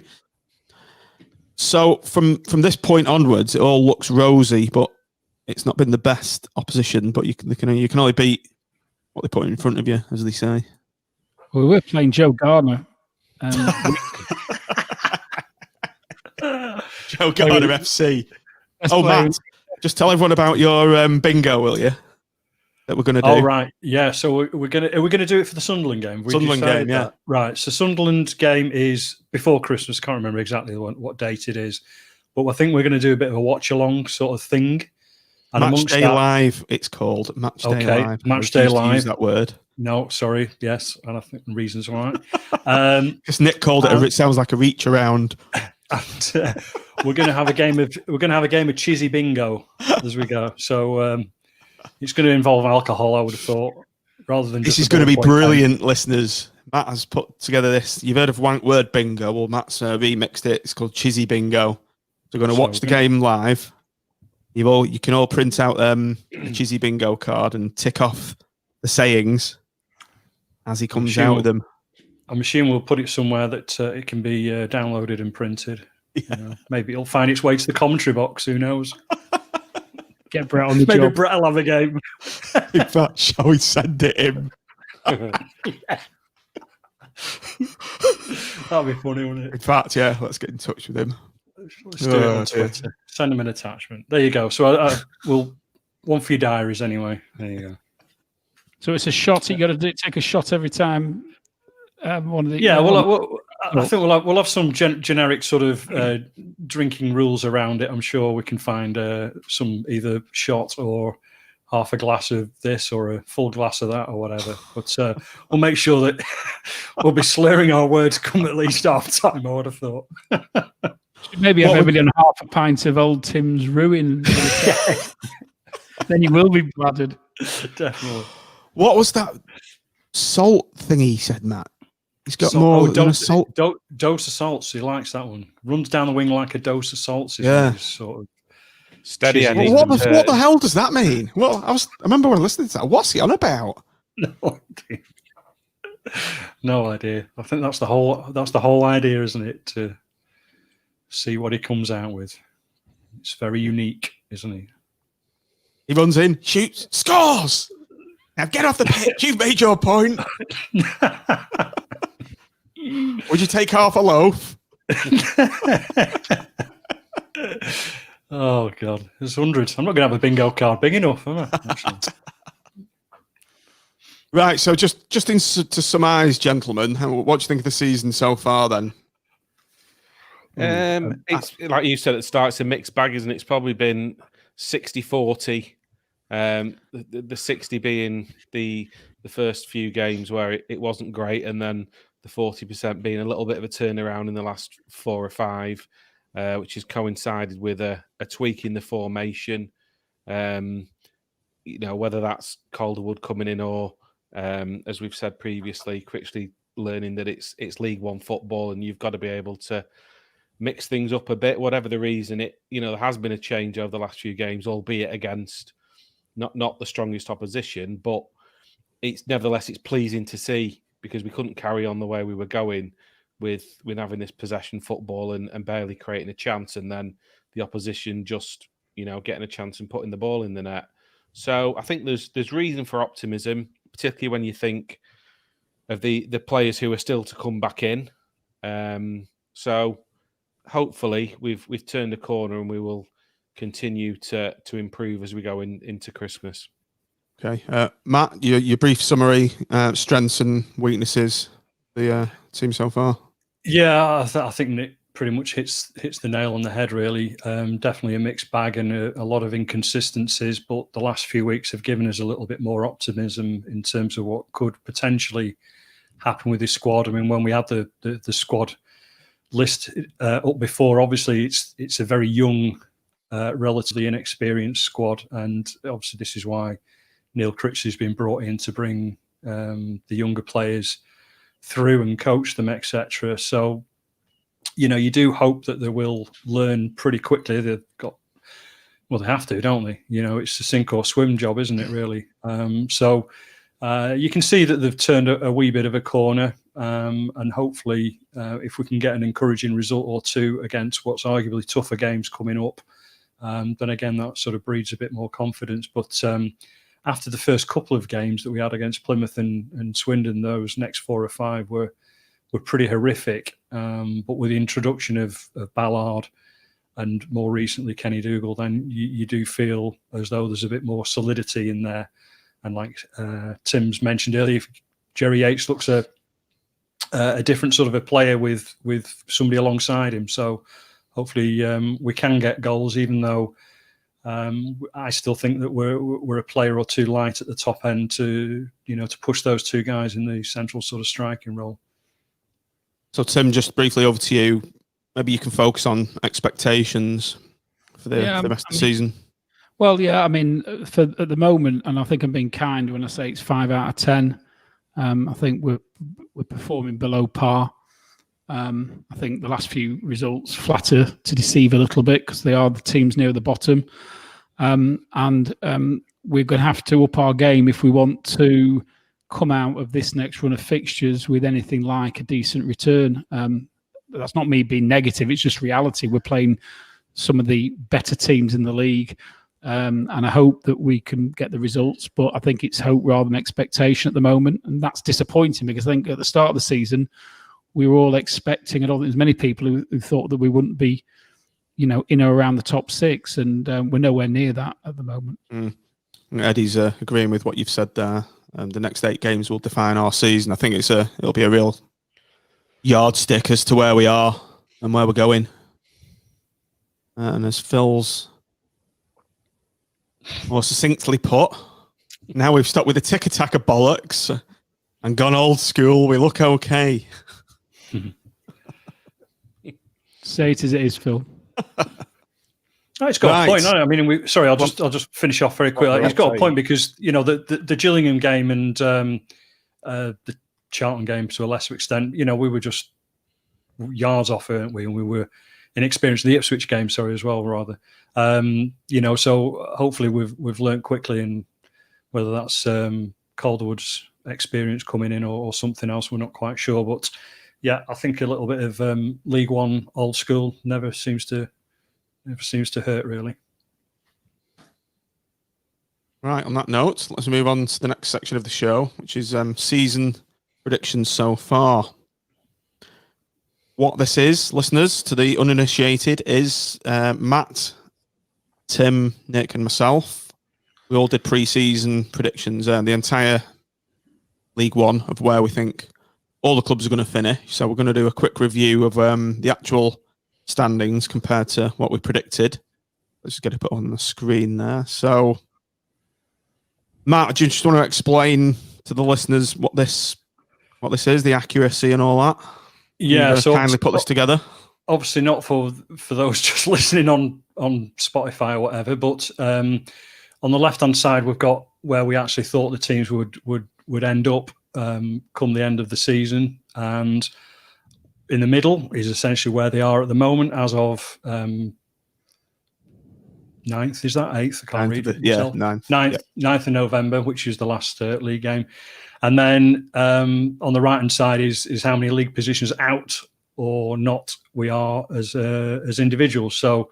[SPEAKER 2] So from this point onwards, it all looks rosy, but it's not been the best opposition. But you can only beat what they put in front of you, as they say.
[SPEAKER 3] Well, we're playing Joe Gardner.
[SPEAKER 2] Joe Gardner FC. Matt, just tell everyone about your bingo, will you? That we're going to do.
[SPEAKER 4] Oh, right. Yeah. So are we going to do it for the Sunderland game?
[SPEAKER 2] Sunderland game, yeah.
[SPEAKER 4] That? Right. So Sunderland game is before Christmas. Can't remember exactly what date it is, but I think we're going to do a bit of a watch along sort of thing. And
[SPEAKER 2] Match Day Live, it's called. Match Day Live.
[SPEAKER 4] Match Day Live.
[SPEAKER 2] Use that word.
[SPEAKER 4] No, sorry. Yes, and I think the reason's all right.
[SPEAKER 2] Because Nick called it. It sounds like a reach around.
[SPEAKER 4] And, we're going to have a game of cheesy bingo as we go. So it's going to involve alcohol, I would have thought, rather than.
[SPEAKER 2] This is going to be brilliant, listeners. Matt has put together this. You've heard of Wank Word Bingo? Well, Matt's remixed it. It's called Chizzy Bingo. So we're going to watch the game live. You can all print out a Chizzy Bingo card and tick off the sayings as he comes out with them.
[SPEAKER 4] I'm assuming we'll put it somewhere that it can be downloaded and printed. Yeah. Maybe it'll find its way to the commentary box. Who knows?
[SPEAKER 3] Get Brett on the
[SPEAKER 4] job. Maybe
[SPEAKER 3] Brett
[SPEAKER 4] will have a game.
[SPEAKER 2] In fact, shall we send it him?
[SPEAKER 4] Yeah. That'd be funny, wouldn't it?
[SPEAKER 2] In fact, yeah, let's get in touch with him.
[SPEAKER 4] Let's do it on Twitter. Send him an attachment. There you go. So we'll one for your diaries anyway. There you go.
[SPEAKER 3] So it's a shot. You got to take a shot every time. One of the
[SPEAKER 4] I think we'll have some generic sort of drinking rules around it. I'm sure we can find some either shot or half a glass of this or a full glass of that or whatever. But we'll make sure that we'll be slurring our words come at least half time, I would have thought.
[SPEAKER 3] Maybe have everybody on half a pint of Old Tim's Ruin. Then you will be bladdered.
[SPEAKER 4] Definitely.
[SPEAKER 2] What was that salt thing he said, Matt? He's got more salt.
[SPEAKER 4] Dose of salts. He likes that one. Runs down the wing like a dose of salts.
[SPEAKER 2] Sort
[SPEAKER 4] of
[SPEAKER 1] steady.
[SPEAKER 2] What the hell does that mean? Well, I remember when listening to that. What's he on about?
[SPEAKER 4] No idea. I think that's the whole idea, isn't it? To see what he comes out with. It's very unique, isn't he?
[SPEAKER 2] He runs in, shoots, scores. Now get off the pitch. You've made your point. Would you take half a loaf?
[SPEAKER 4] Oh God, there's hundreds. I'm not going to have a bingo card big enough, am I?
[SPEAKER 2] Right. So just to surmise, gentlemen, what do you think of the season so far? Then,
[SPEAKER 1] it's like you said at the start. It's a mixed bag, isn't it? It's probably been 60-40. The 60 being the first few games where it wasn't great, and then the 40% being a little bit of a turnaround in the last 4 or 5, which has coincided with a tweak in the formation. Whether that's Calderwood coming in or, as we've said previously, quickly learning that it's League One football and you've got to be able to mix things up a bit. Whatever the reason, there has been a change over the last few games, albeit against not the strongest opposition, but it's nevertheless it's pleasing to see, because we couldn't carry on the way we were going with having this possession football and barely creating a chance, and then the opposition just getting a chance and putting the ball in the net. So I think there's reason for optimism, particularly when you think of the players who are still to come back in. So hopefully we've turned a corner and we will continue to improve as we go into Christmas.
[SPEAKER 2] Okay, Matt, your brief summary, strengths and weaknesses, the team so far.
[SPEAKER 4] Yeah, I think Nick pretty much hits the nail on the head. Really, definitely a mixed bag and a lot of inconsistencies. But the last few weeks have given us a little bit more optimism in terms of what could potentially happen with this squad. I mean, when we had the squad list up before, obviously it's a very young, relatively inexperienced squad, and obviously this is why Neil Critchley's been brought in to bring the younger players through and coach them, etc. So, you do hope that they will learn pretty quickly. They've got, well, they have to, don't they? It's a sink or swim job, isn't it, really? So you can see that they've turned a wee bit of a corner, and hopefully if we can get an encouraging result or two against what's arguably tougher games coming up, then again, that sort of breeds a bit more confidence. But after the first couple of games that we had against Plymouth and Swindon, those next 4 or 5 were pretty horrific. But with the introduction of Ballard and more recently Kenny Dougal, then you do feel as though there's a bit more solidity in there. And like Tim's mentioned earlier, Jerry Yates looks a different sort of a player with somebody alongside him. So hopefully we can get goals, even though I still think that we're a player or two light at the top end to push those 2 guys in the central sort of striking role.
[SPEAKER 2] So Tim, just briefly over to you. Maybe you can focus on expectations for the rest of the season.
[SPEAKER 3] Well, yeah, I mean, at the moment, and I think I'm being kind when I say it's 5 out of 10. I think we're performing below par. I think the last few results flatter to deceive a little bit because they are the teams near the bottom. And we're going to have to up our game if we want to come out of this next run of fixtures with anything like a decent return. That's not me being negative. It's just reality. We're playing some of the better teams in the league. And I hope that we can get the results, but I think it's hope rather than expectation at the moment. And that's disappointing because I think at the start of the season, we were all expecting, I don't think there's many people who thought that we wouldn't be, in or around the top 6. And we're nowhere near that at the moment.
[SPEAKER 2] Eddie's agreeing with what you've said there. The next 8 games will define our season. I think it'll be a real yardstick as to where we are and where we're going. And as Phil's more succinctly put, now we've stopped with the tick-attack of bollocks and gone old school. We look okay.
[SPEAKER 3] Say it as it is, Phil.
[SPEAKER 4] No, it's got a point. No, I mean, I'll just finish off very quickly. It's got a point because the Gillingham game and the Charlton game to a lesser extent, we were just yards off, weren't we? And we were inexperienced. The Ipswich game, as well, rather. So hopefully we've learned quickly, and whether that's Calderwood's experience coming in or something else, we're not quite sure. But yeah, I think a little bit of League One old school never seems to hurt, really.
[SPEAKER 2] Right, on that note, let's move on to the next section of the show, which is season predictions so far. What this is, listeners, to the uninitiated, is Matt, Tim, Nick, and myself. We all did pre-season predictions, the entire League One of where we think all the clubs are going to finish. So we're going to do a quick review of the actual standings compared to what we predicted. Let's just get it put on the screen there. So, Matt, do you just want to explain to the listeners what this is, the accuracy and all that?
[SPEAKER 4] Yeah, so
[SPEAKER 2] kindly put this together.
[SPEAKER 4] Obviously, not for those just listening on Spotify or whatever, but on the left-hand side, we've got where we actually thought the teams would end up come the end of the season, and in the middle is essentially where they are at the moment as of 9th. Is that 8th? I can't read it.
[SPEAKER 2] Yeah, 9th.
[SPEAKER 4] 9th of November, which is the last league game. And then on the right-hand side is how many league positions out or not we are as individuals. So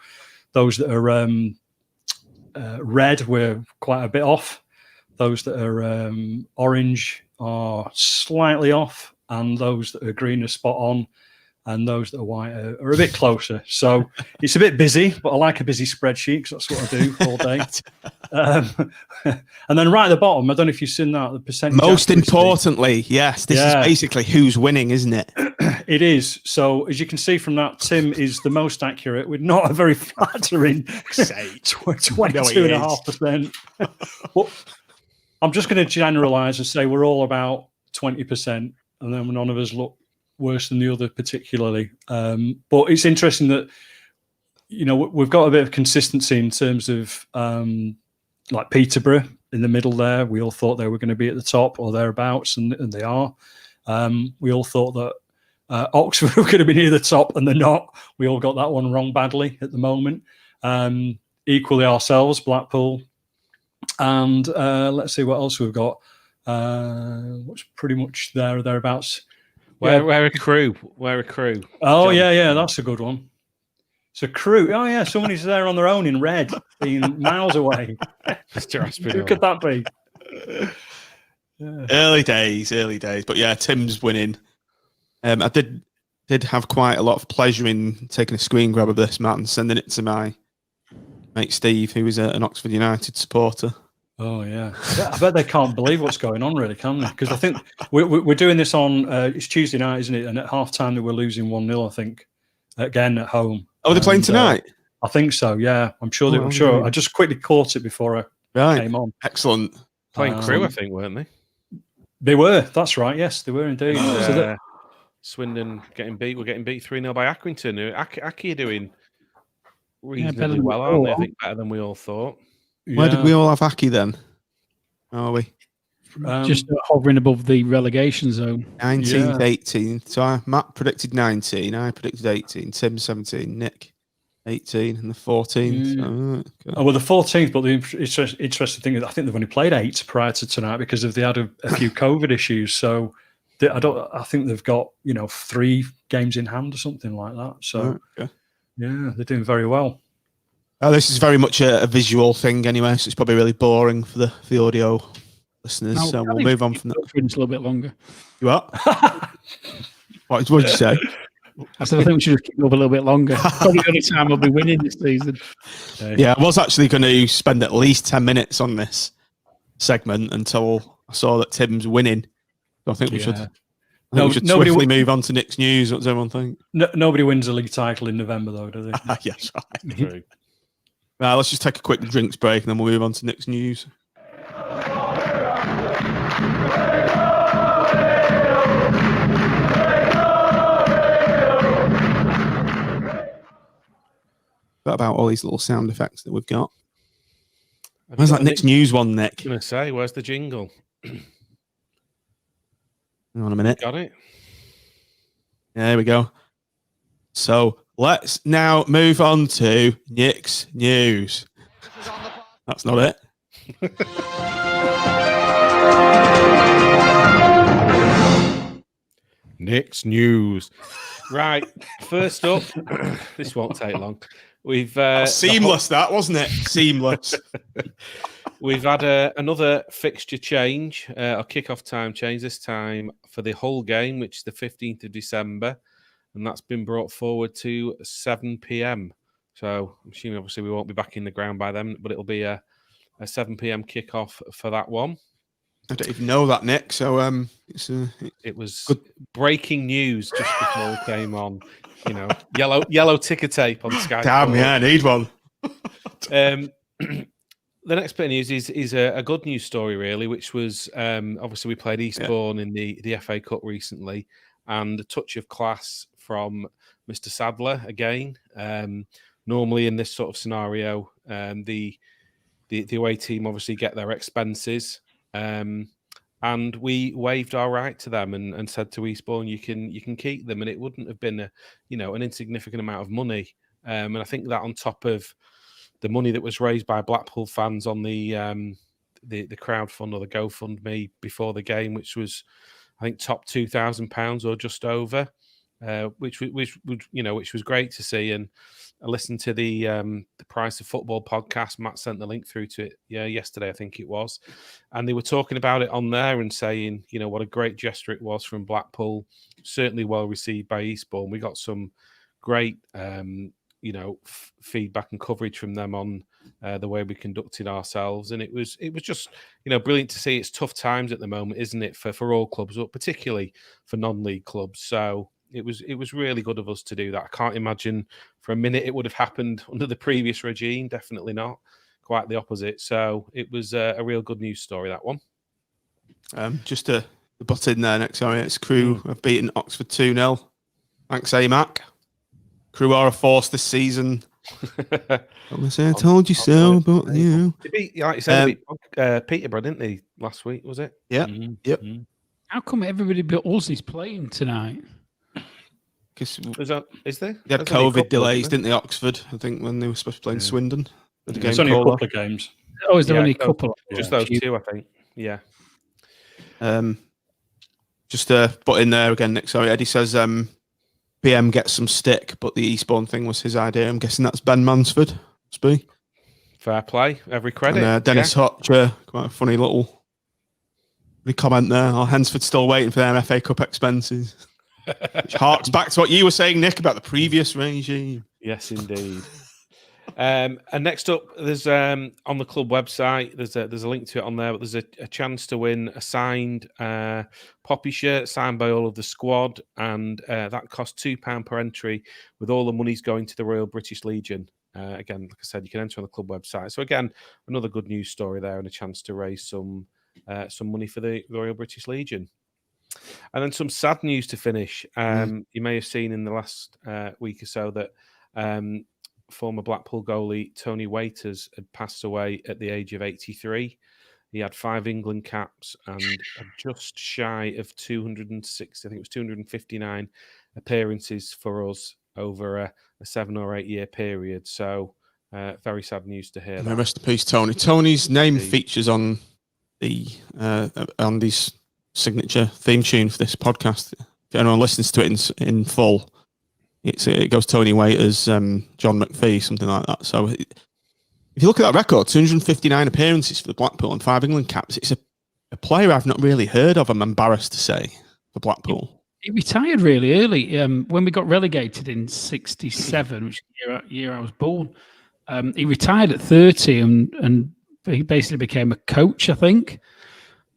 [SPEAKER 4] those that are red, we're quite a bit off. Those that are orange are slightly off, and those that are green are spot on, and those that are white are a bit closer. So it's a bit busy, but I like a busy spreadsheet because that's what I do all day. And then right at the bottom, I don't know if you've seen that, the percentage.
[SPEAKER 2] Most importantly, yes, this is basically who's winning, isn't it?
[SPEAKER 4] It is. So as you can see from that, Tim is the most accurate with not a very flattering 22.5%. Well, I'm just going to generalise and say we're all about 20%, and then none of us look worse than the other particularly. But it's interesting that, we've got a bit of consistency in terms of like Peterborough in the middle there. We all thought they were going to be at the top or thereabouts, and they are. We all thought that Oxford were going to be near the top, and they're not. We all got that one wrong badly at the moment. Equally ourselves, Blackpool, and let's see what else we've got. What's pretty much there or thereabouts.
[SPEAKER 1] We're a crew. We're a crew.
[SPEAKER 4] Oh, yeah, that's a good one. It's a crew. Oh, yeah, somebody's there on their own in red, being miles away. Who could that be?
[SPEAKER 2] Yeah. Early days. But yeah, Tim's winning. I did have quite a lot of pleasure in taking a screen grab of this, Matt, and sending it to my mate Steve, who is an Oxford United supporter.
[SPEAKER 4] Oh, yeah. I bet they can't believe what's going on, really, can they? Because I think we're doing this on, it's Tuesday night, isn't it? And at half-time, they were losing 1-0, I think, again at home.
[SPEAKER 2] Oh, they're playing tonight?
[SPEAKER 4] I think so, yeah. I'm sure. I just quickly caught it before I came on.
[SPEAKER 2] Excellent.
[SPEAKER 1] Playing Crew, I think, weren't they?
[SPEAKER 4] They were. That's right. Yes, they were indeed.
[SPEAKER 1] Swindon getting beat. We're getting beat 3-0 by Accrington. Aki are doing reasonably well, aren't they? I think better than we all thought.
[SPEAKER 2] Where did we all have Aki then? Are we?
[SPEAKER 3] Just hovering above the relegation zone.
[SPEAKER 2] 19th, 18th. So Matt predicted 19. I predicted 18. Tim 17. Nick 18. And the 14th.
[SPEAKER 4] Oh, well, the 14th. But the interesting thing is, I think they've only played 8 prior to tonight because they had a few COVID issues. So I think they've got 3 games in hand or something like that. So yeah, they're doing very well.
[SPEAKER 2] This is very much a visual thing anyway, so it's probably really boring for the audio listeners. So we'll move on from that.
[SPEAKER 3] A little bit longer.
[SPEAKER 2] You what? What did you say?
[SPEAKER 3] I said I think we should keep it up a little bit longer. Probably the only time we'll be winning this season.
[SPEAKER 2] Yeah, I was actually going to spend at least 10 minutes on this segment until I saw that Tim's winning. So I think we should. We should swiftly move on to Nick's news. What does everyone think?
[SPEAKER 4] Nobody wins a league title in November, though, do they?
[SPEAKER 2] Yes, right. Right, let's just take a quick drinks break and then we'll move on to Nick's news. What about all these little sound effects that we've got? Where's that Nick's news one, Nick?
[SPEAKER 1] I was going to say, where's the jingle?
[SPEAKER 2] Hang on a minute.
[SPEAKER 1] Got it?
[SPEAKER 2] Yeah, there we go. So let's now move on to Nick's news. That's not it.
[SPEAKER 1] Nick's news. Right. First up, this won't take long. We've
[SPEAKER 2] seamless, that wasn't it? Seamless.
[SPEAKER 1] We've had another fixture change, or kick-off time change, this time for the whole game, which is the 15th of December. And that's been brought forward to 7 p.m. So I'm assuming, obviously, we won't be back in the ground by then, but it'll be a 7 p.m. kickoff for that one.
[SPEAKER 2] I don't even know that, Nick. So
[SPEAKER 1] it was good. Breaking news just before we came on. Yellow ticker tape on Sky.
[SPEAKER 2] Damn, yeah, I need one.
[SPEAKER 1] The next bit of news is a good news story, really, which was obviously we played Eastbourne in the FA Cup recently, and a touch of class from Mr. Sadler again. Normally in this sort of scenario, the away team obviously get their expenses, and we waived our right to them and said to Eastbourne, you can keep them, and it wouldn't have been an insignificant amount of money. And I think that on top of the money that was raised by Blackpool fans on the crowdfund or the GoFundMe before the game, which was, I think, top £2,000 or just over, which was great to see. And I listened to the Price of Football podcast. Matt sent the link through to it yesterday, I think it was, and they were talking about it on there and saying, what a great gesture it was from Blackpool. Certainly well received by Eastbourne. We got some great feedback and coverage from them on the way we conducted ourselves, and it was just brilliant to see. It's tough times at the moment, isn't it, for all clubs, but particularly for non-league clubs. So it was really good of us to do that. I can't imagine for a minute it would have happened under the previous regime. Definitely not. Quite the opposite. So it was a real good news story, that one.
[SPEAKER 2] Just to butt in there next time, it's Crew have beaten Oxford 2-0. Thanks, AMAC. Crew are a force this season. I say I told you so, but
[SPEAKER 1] They beat, like you said, Peterborough, didn't they, last week, was it?
[SPEAKER 2] Yeah. Yep.
[SPEAKER 3] How come everybody but us is playing tonight?
[SPEAKER 2] Because
[SPEAKER 1] is there?
[SPEAKER 2] They had COVID delays, didn't they, Oxford? I think when they were supposed to play in Swindon.
[SPEAKER 4] It's only a couple of games.
[SPEAKER 3] Oh, is there only a couple?
[SPEAKER 1] Just those two, I think. Yeah.
[SPEAKER 2] Just put in there again, Nick. Sorry, Eddie says PM gets some stick, but the Eastbourne thing was his idea. I'm guessing that's Ben Mansford. Must be.
[SPEAKER 1] Fair play. Every credit.
[SPEAKER 2] And, Dennis Hotcher, quite a funny little comment there. Oh, Hensford's still waiting for their FA Cup expenses. Which harks back to what you were saying, Nick, about the previous regime.
[SPEAKER 1] Yes, indeed. And next up, there's on the club website, there's a link to it on there, but there's a chance to win a signed Poppy shirt signed by all of the squad, and that costs £2 per entry, with all the monies going to the Royal British Legion. Again, like I said, you can enter on the club website. So again, another good news story there, and a chance to raise some money for the Royal British Legion. And then some sad news to finish. You may have seen in the last week or so that former Blackpool goalie Tony Waiters had passed away at the age of 83. He had 5 England caps and just shy of 260, I think it was 259 appearances for us over a 7 or 8 year period. So very sad news to hear.
[SPEAKER 2] Rest in peace, Tony. Tony's name features on his signature theme tune for this podcast. If anyone listens to it in full, it goes Tony Waiters, John McPhee, something like that. So if you look at that record, 259 appearances for the Blackpool and 5 England caps, it's a player I've not really heard of, I'm embarrassed to say, for Blackpool.
[SPEAKER 3] He retired really early. When we got relegated in 67, which year I was born, he retired at 30 and he basically became a coach, I think.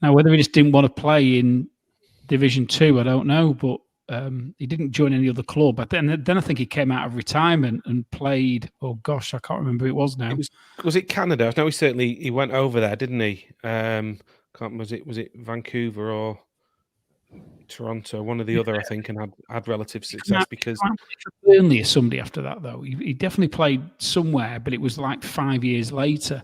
[SPEAKER 3] Now, whether he just didn't want to play in Division 2, I don't know, but he didn't join any other club. But then I think he came out of retirement and played. Oh gosh, I can't remember who it was now.
[SPEAKER 1] Was it Canada? No, he went over there, didn't he? Was it Vancouver or Toronto? One or the other, I think, and had relative success because
[SPEAKER 3] Burnley or somebody after that though. He definitely played somewhere, but it was like 5 years later.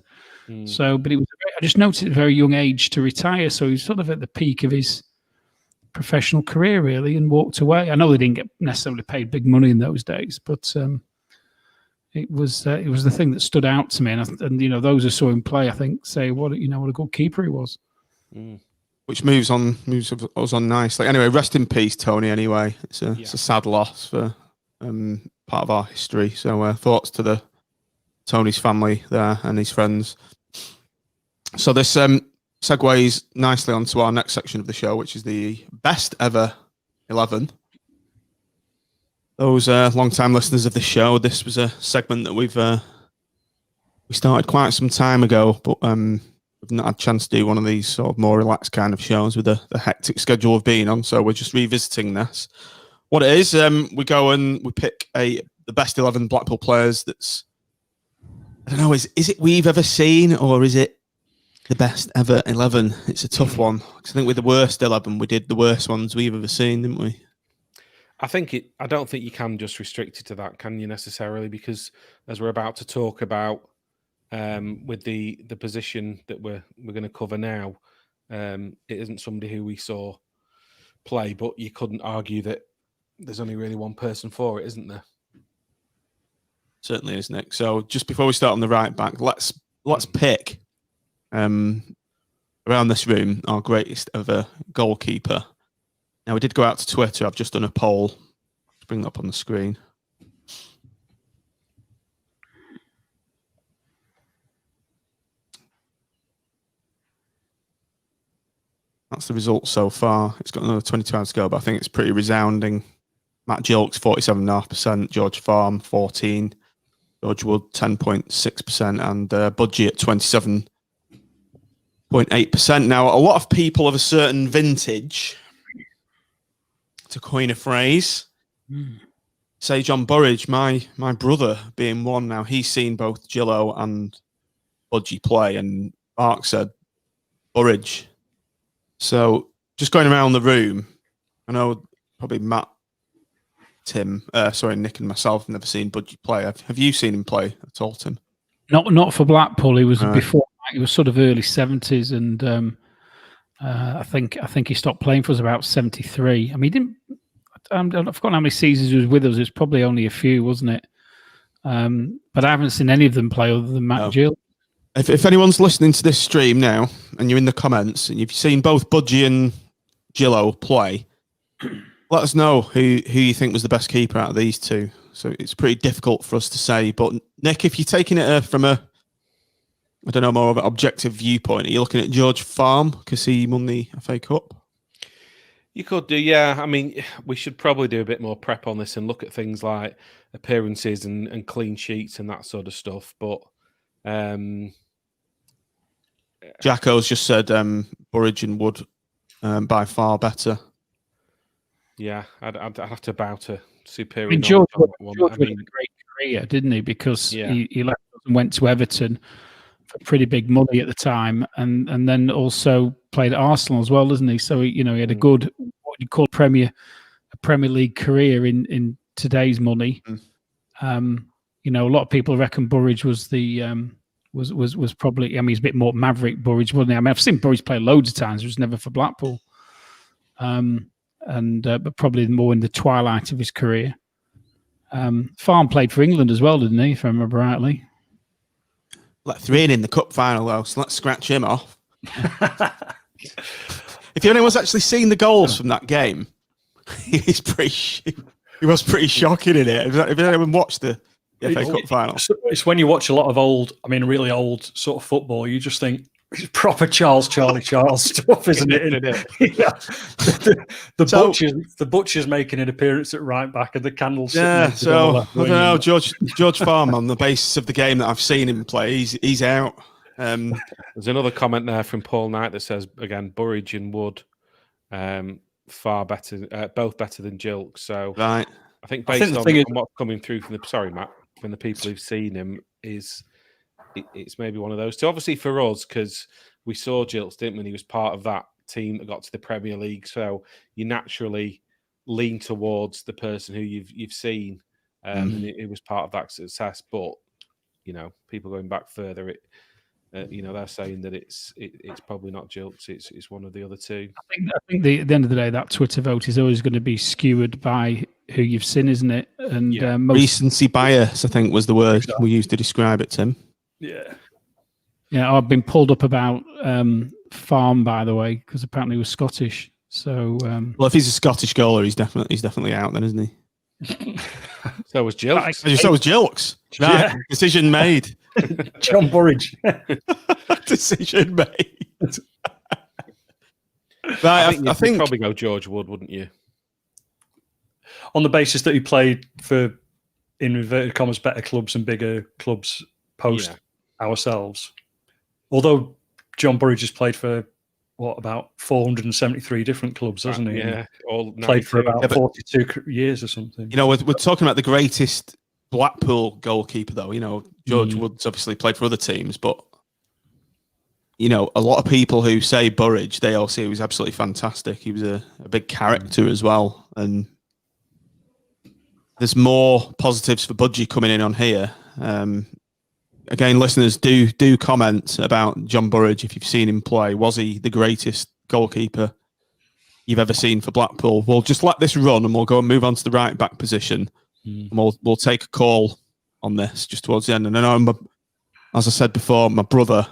[SPEAKER 3] So, but I just noticed at a very young age to retire. So he was sort of at the peak of his professional career, really, and walked away. I know they didn't get necessarily paid big money in those days, but it was the thing that stood out to me. And you know, those who saw him play, I think, say what a good keeper he was.
[SPEAKER 2] Which moves us on nicely. Anyway, rest in peace, Tony. Anyway, it's a sad loss for part of our history. So thoughts to Tony's family there and his friends. So this segues nicely onto our next section of the show, which is the best ever 11. Those long-time listeners of the show, this was a segment that we started quite some time ago, but we've not had a chance to do one of these sort of more relaxed kind of shows with the hectic schedule of being on. So we're just revisiting this. What it is, we go and we pick the best 11 Blackpool players. That's, I don't know, is it we've ever seen, or is it the best ever 11? It's a tough one, because I think with the worst 11, we did the worst ones we've ever seen, didn't we?
[SPEAKER 1] I don't think you can just restrict it to that, can you, necessarily? Because as we're about to talk about with the position that we're going to cover now, it isn't somebody who we saw play, but you couldn't argue that there's only really one person for it, isn't there?
[SPEAKER 2] Certainly is, Nick. So just before we start on the right back, let's pick around this room our greatest ever goalkeeper. Now, we did go out to Twitter. I've just done a poll. Let's bring that up on the screen. That's the result so far. It's got another 22 hours to go, but I think it's pretty resounding. Matt Gilks, 47.5%. George Farm, 14%. George Wood, 10.6%. And Budgie at 27.8%. Now, a lot of people of a certain vintage, to coin a phrase, say John Burridge, my brother being one now, he's seen both Gillo and Budgie play, and Mark said Burridge. So just going around the room, I know probably Matt, Tim, Nick and myself have never seen Budgie play. Have you seen him play at all, Tim?
[SPEAKER 3] Not for Blackpool. He was before. He was sort of early 70s, and I think he stopped playing for us about 73. I mean, I've forgotten how many seasons he was with us. It's probably only a few, wasn't it? But I haven't seen any of them play other than Matt Gill.
[SPEAKER 2] If anyone's listening to this stream now and you're in the comments and you've seen both Budgie and Gillo play, let us know who you think was the best keeper out of these two. So it's pretty difficult for us to say. But Nick, if you're taking it from I don't know, more of an objective viewpoint, are you looking at George Farm because he won the FA Cup?
[SPEAKER 1] You could do, yeah. I mean, we should probably do a bit more prep on this and look at things like appearances and clean sheets and that sort of stuff. But
[SPEAKER 2] Jacko's just said Burridge and Wood by far better.
[SPEAKER 1] Yeah, I'd have to bow to superior.
[SPEAKER 3] I mean, George had a great career, didn't he? Because he left and went to Everton for pretty big money at the time, and then also played at Arsenal as well, doesn't he? So he had a good, what you call a Premier League career in today's money. A lot of people reckon Burridge was the was probably. I mean, he's a bit more maverick Burridge, wasn't he? I mean, I've seen Burridge play loads of times. It was never for Blackpool, but probably more in the twilight of his career. Farm played for England as well, didn't he? If I remember rightly.
[SPEAKER 2] Let 3 in the cup final, though, so let's scratch him off. If anyone's actually seen the goals from that game, he was pretty shocking in it. If anyone watched the FA Cup final,
[SPEAKER 4] it's when you watch a lot of really old sort of football, you just think it's proper Charlie Charles stuff, isn't it? Yeah. The butcher's making an appearance at right back, and the candles.
[SPEAKER 2] Yeah, so I don't know, George Farm, on the basis of the game that I've seen him play, he's out.
[SPEAKER 1] There's another comment there from Paul Knight that says again, Burridge and Wood, far better, both better than Gilk. So
[SPEAKER 2] right,
[SPEAKER 1] I think based on what's coming through from the people who've seen him is. It's maybe one of those two. Obviously for us, because we saw Gilks, didn't we? He was part of that team that got to the Premier League. So you naturally lean towards the person who you've seen, and it was part of that success. But people going back further, they're saying that it's probably not Gilks. It's one of the other two.
[SPEAKER 3] I think at the end of the day, that Twitter vote is always going to be skewered by who you've seen, isn't it? And
[SPEAKER 2] recency bias, I think, was the word we used to describe it, Tim.
[SPEAKER 3] Yeah. I've been pulled up about Farm, by the way, because apparently he was Scottish. So,
[SPEAKER 2] well, if he's a Scottish goaler, he's definitely out then, isn't he?
[SPEAKER 1] So was Gilks.
[SPEAKER 2] So was Gilks. Right. Yeah. Decision made.
[SPEAKER 4] John Burridge.
[SPEAKER 2] Decision made. Right, I think
[SPEAKER 1] you'd probably go George Wood, wouldn't you?
[SPEAKER 4] On the basis that he played for, in inverted commas, better clubs and bigger clubs post ourselves. Although John Burridge has played for about 473 different clubs, hasn't he?
[SPEAKER 1] Yeah, all
[SPEAKER 4] played for about 42 years or something.
[SPEAKER 2] We're talking about the greatest Blackpool goalkeeper, though. George Wood's obviously played for other teams, but a lot of people who say Burridge, they all say he was absolutely fantastic. He was a big character as well, and there's more positives for Budgie coming in on here. Again, listeners, do comment about John Burridge if you've seen him play. Was he the greatest goalkeeper you've ever seen for Blackpool? We'll just let this run and we'll go and move on to the right back position. And we'll take a call on this just towards the end. And I know, as I said before, my brother,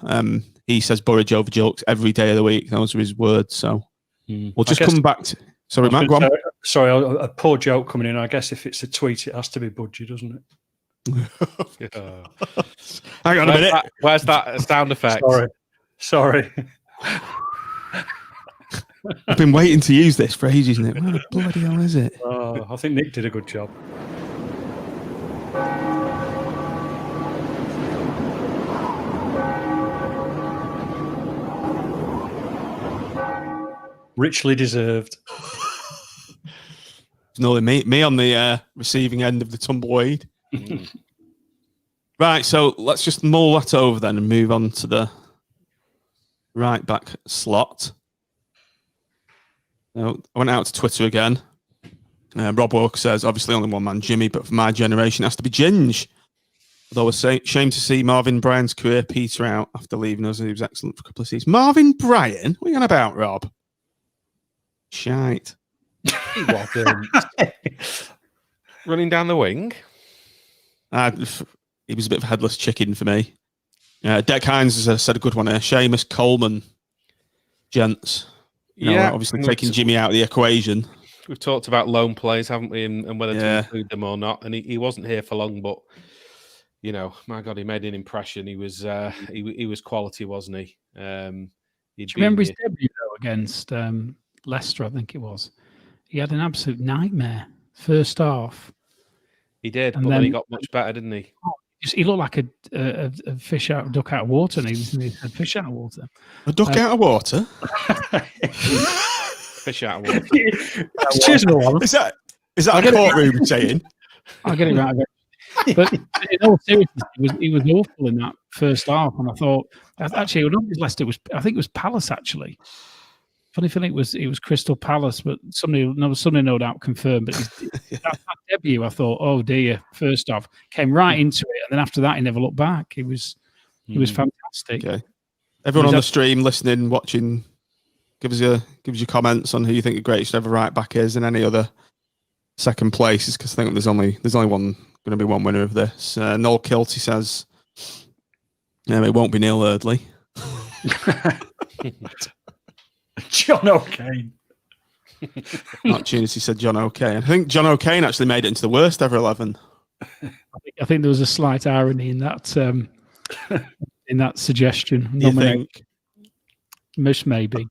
[SPEAKER 2] he says Burridge over Gilks every day of the week. Those are his words. So we'll just come back to... Sorry, Matt, go on.
[SPEAKER 4] Sorry, a poor joke coming in. I guess if it's a tweet, it has to be Budgie, doesn't it?
[SPEAKER 2] Hang on a minute.
[SPEAKER 1] Where's that sound effect?
[SPEAKER 4] Sorry.
[SPEAKER 2] I've been waiting to use this for ages, isn't it? What the bloody hell is it?
[SPEAKER 4] I think Nick did a good job. Richly deserved.
[SPEAKER 2] No, me on the receiving end of the tumbleweed. Right, so let's just mull that over then and move on to the right back slot. Now, I went out to Twitter again. Rob Walker says, obviously only one man, Jimmy, but for my generation it has to be Ginge. Although it's shame to see Marvin Bryan's career peter out after leaving us. He was excellent for a couple of seasons. Marvin Bryan? What are you on about, Rob? Shite.
[SPEAKER 1] He wasn't. Running down the wing.
[SPEAKER 2] He was a bit of a headless chicken for me. Deck Hines has said a good one here. Seamus Coleman, gents. Obviously taking Jimmy out of the equation.
[SPEAKER 1] We've talked about loan players, haven't we, and whether to include them or not. And he wasn't here for long, but my God, he made an impression. He was he was quality, wasn't he?
[SPEAKER 3] Do you remember his debut though against Leicester? I think it was. He had an absolute nightmare first half.
[SPEAKER 1] He did, but then he got much better, didn't he?
[SPEAKER 3] He looked like a duck out of water, and he was a fish out of water.
[SPEAKER 2] A duck out of water?
[SPEAKER 1] Fish out of water.
[SPEAKER 2] Is that a courtroom saying?
[SPEAKER 3] I'll get it right. But in all seriousness, he was awful in that first half, and I thought actually, I don't think Leicester was. I think it was Palace actually. Funny feeling it was Crystal Palace, but somebody no doubt confirmed. But that debut, I thought, oh dear, first off, came right into it, and then after that, he never looked back. He was fantastic.
[SPEAKER 2] Okay, everyone on the stream, listening, watching, give us your comments on who you think the greatest ever right back is, and any other second places, because I think there's only one going to be one winner of this. Noel Kilty says, it won't be Neil Eardley.
[SPEAKER 4] John O'Kane.
[SPEAKER 2] Opportunity said John O'Kane. I think John O'Kane actually made it into the worst ever 11.
[SPEAKER 3] I think there was a slight irony in that suggestion.
[SPEAKER 2] You think?
[SPEAKER 3] Maybe.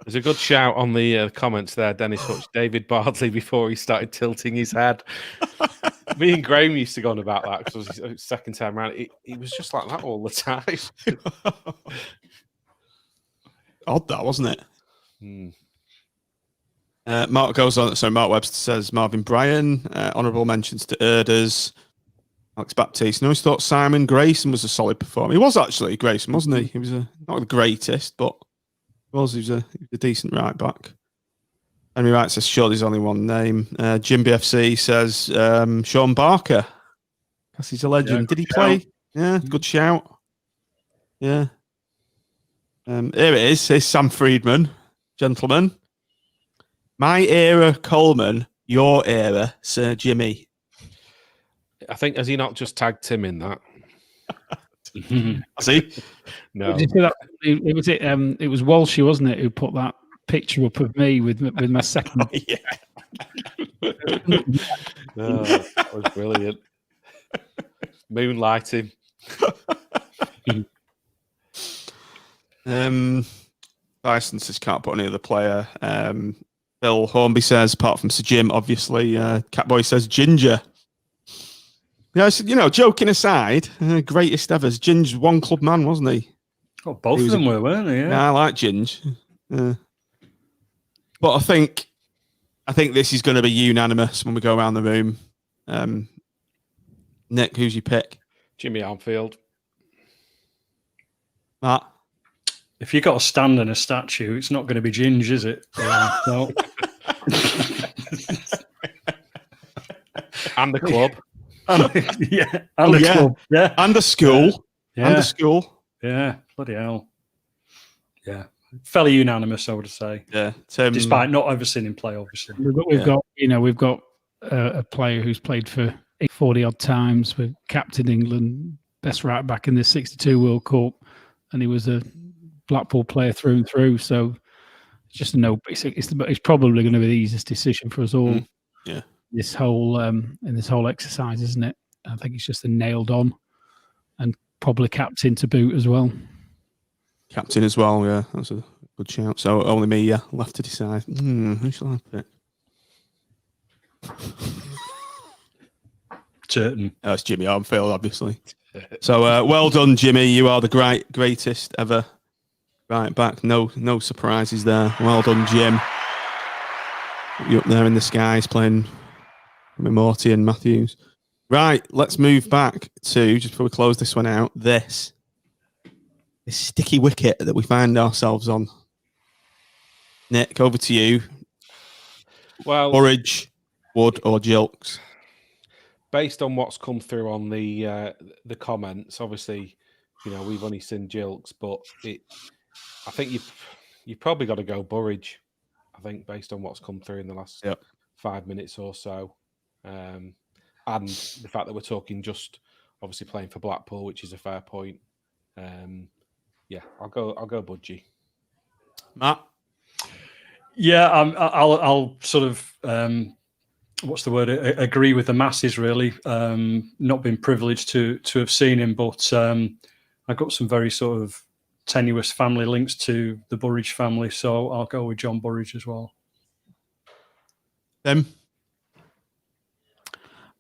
[SPEAKER 1] There's a good shout on the comments there. Dennis watched David Bardley before he started tilting his head. Me and Graham used to go on about that because it was his second time around. He was just like that all the time.
[SPEAKER 2] Odd that, wasn't it? Mark goes on. So Mark Webster says Marvin Bryan, honourable mentions to Erders, Alex Baptiste. I always thought Simon Grayson was a solid performer. He was actually Grayson, wasn't he? He was not the greatest, but he was a decent right back. Henry Wright says sure there's only one name. Jim BFC says Sean Barker. Because he's a legend. Did he play? Yeah, good shout. Yeah. Here it is. Here's Sam Friedman, gentlemen. My era, Coleman. Your era, Sir Jimmy.
[SPEAKER 1] I think, has he not just tagged Tim in that?
[SPEAKER 2] Has he?
[SPEAKER 1] No.
[SPEAKER 3] It was Walshy, wasn't it, who put that picture up of me with my second.
[SPEAKER 2] Yeah.
[SPEAKER 1] That was brilliant. Moonlighting.
[SPEAKER 2] Bison says can't put any other player. Bill Hornby says apart from Sir Jim, obviously. Catboy says Ginger. Joking aside, greatest ever. Ginger's one club man, wasn't he?
[SPEAKER 4] Oh, both of them weren't they?
[SPEAKER 2] Yeah, I like Ginger. But I think this is going to be unanimous when we go around the room. Nick, who's your pick?
[SPEAKER 1] Jimmy Armfield.
[SPEAKER 2] Matt?
[SPEAKER 4] If you got a stand and a statue, it's not going to be Ginge, is it? No.
[SPEAKER 1] And the club.
[SPEAKER 4] And the club. Yeah.
[SPEAKER 2] And the school.
[SPEAKER 4] Yeah.
[SPEAKER 2] And the school.
[SPEAKER 4] Yeah. Bloody hell. Yeah. Fairly unanimous, I would say.
[SPEAKER 2] Yeah.
[SPEAKER 4] Despite not ever seen him play, obviously.
[SPEAKER 3] We've got a player who's played for 40 odd times. We've captained England, best right back in the '62 World Cup, and he was a Blackpool player through and through. So it's just a no. It's probably going to be the easiest decision for us all.
[SPEAKER 2] Yeah.
[SPEAKER 3] This whole exercise, isn't it? I think it's just a nailed on, and probably captain to boot as well.
[SPEAKER 2] Captain as well, yeah. That's a good shout. So only me, left to decide. Who shall I pick?
[SPEAKER 4] Certain.
[SPEAKER 2] Oh, it's Jimmy Armfield, obviously. So well done, Jimmy. You are the greatest ever. Right back. No surprises there. Well done, Jim. You up there in the skies playing with Morty and Matthews. Right, let's move back to, just before we close this one out, this sticky wicket that we find ourselves on. Nick, over to you.
[SPEAKER 1] Well,
[SPEAKER 2] Burridge, Wood, or Gilks?
[SPEAKER 1] Based on what's come through on the comments, obviously, we've only seen Gilks, but I think you've probably got to go Burridge. I think, based on what's come through in the last
[SPEAKER 2] Yep.
[SPEAKER 1] 5 minutes or so. And the fact that we're talking just obviously playing for Blackpool, which is a fair point. Yeah, I'll go Budgie.
[SPEAKER 2] Matt?
[SPEAKER 4] Yeah, I'll sort of what's the word? Agree with the masses, really. Not been privileged to have seen him, but I got some very sort of tenuous family links to the Burridge family, so I'll go with John Burridge as well.
[SPEAKER 2] Tim?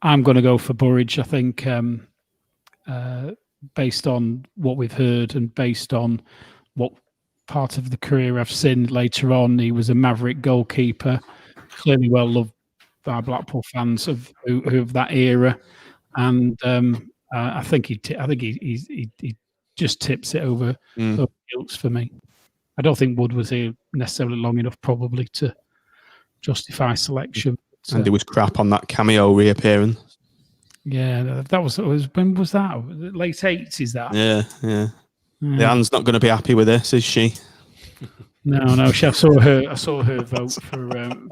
[SPEAKER 3] I'm going to go for Burridge. I think based on what we've heard and based on what part of the career I've seen later on, he was a maverick goalkeeper, clearly well loved by Blackpool fans of that era, and I think he just tips it over Gilts for me. I don't think Wood was here necessarily long enough, probably, to justify selection.
[SPEAKER 2] And it was crap on that cameo reappearance.
[SPEAKER 3] Yeah, that was when was that? Late 80s, that?
[SPEAKER 2] Yeah. Leanne's not going to be happy with this, is she?
[SPEAKER 3] No. I saw her vote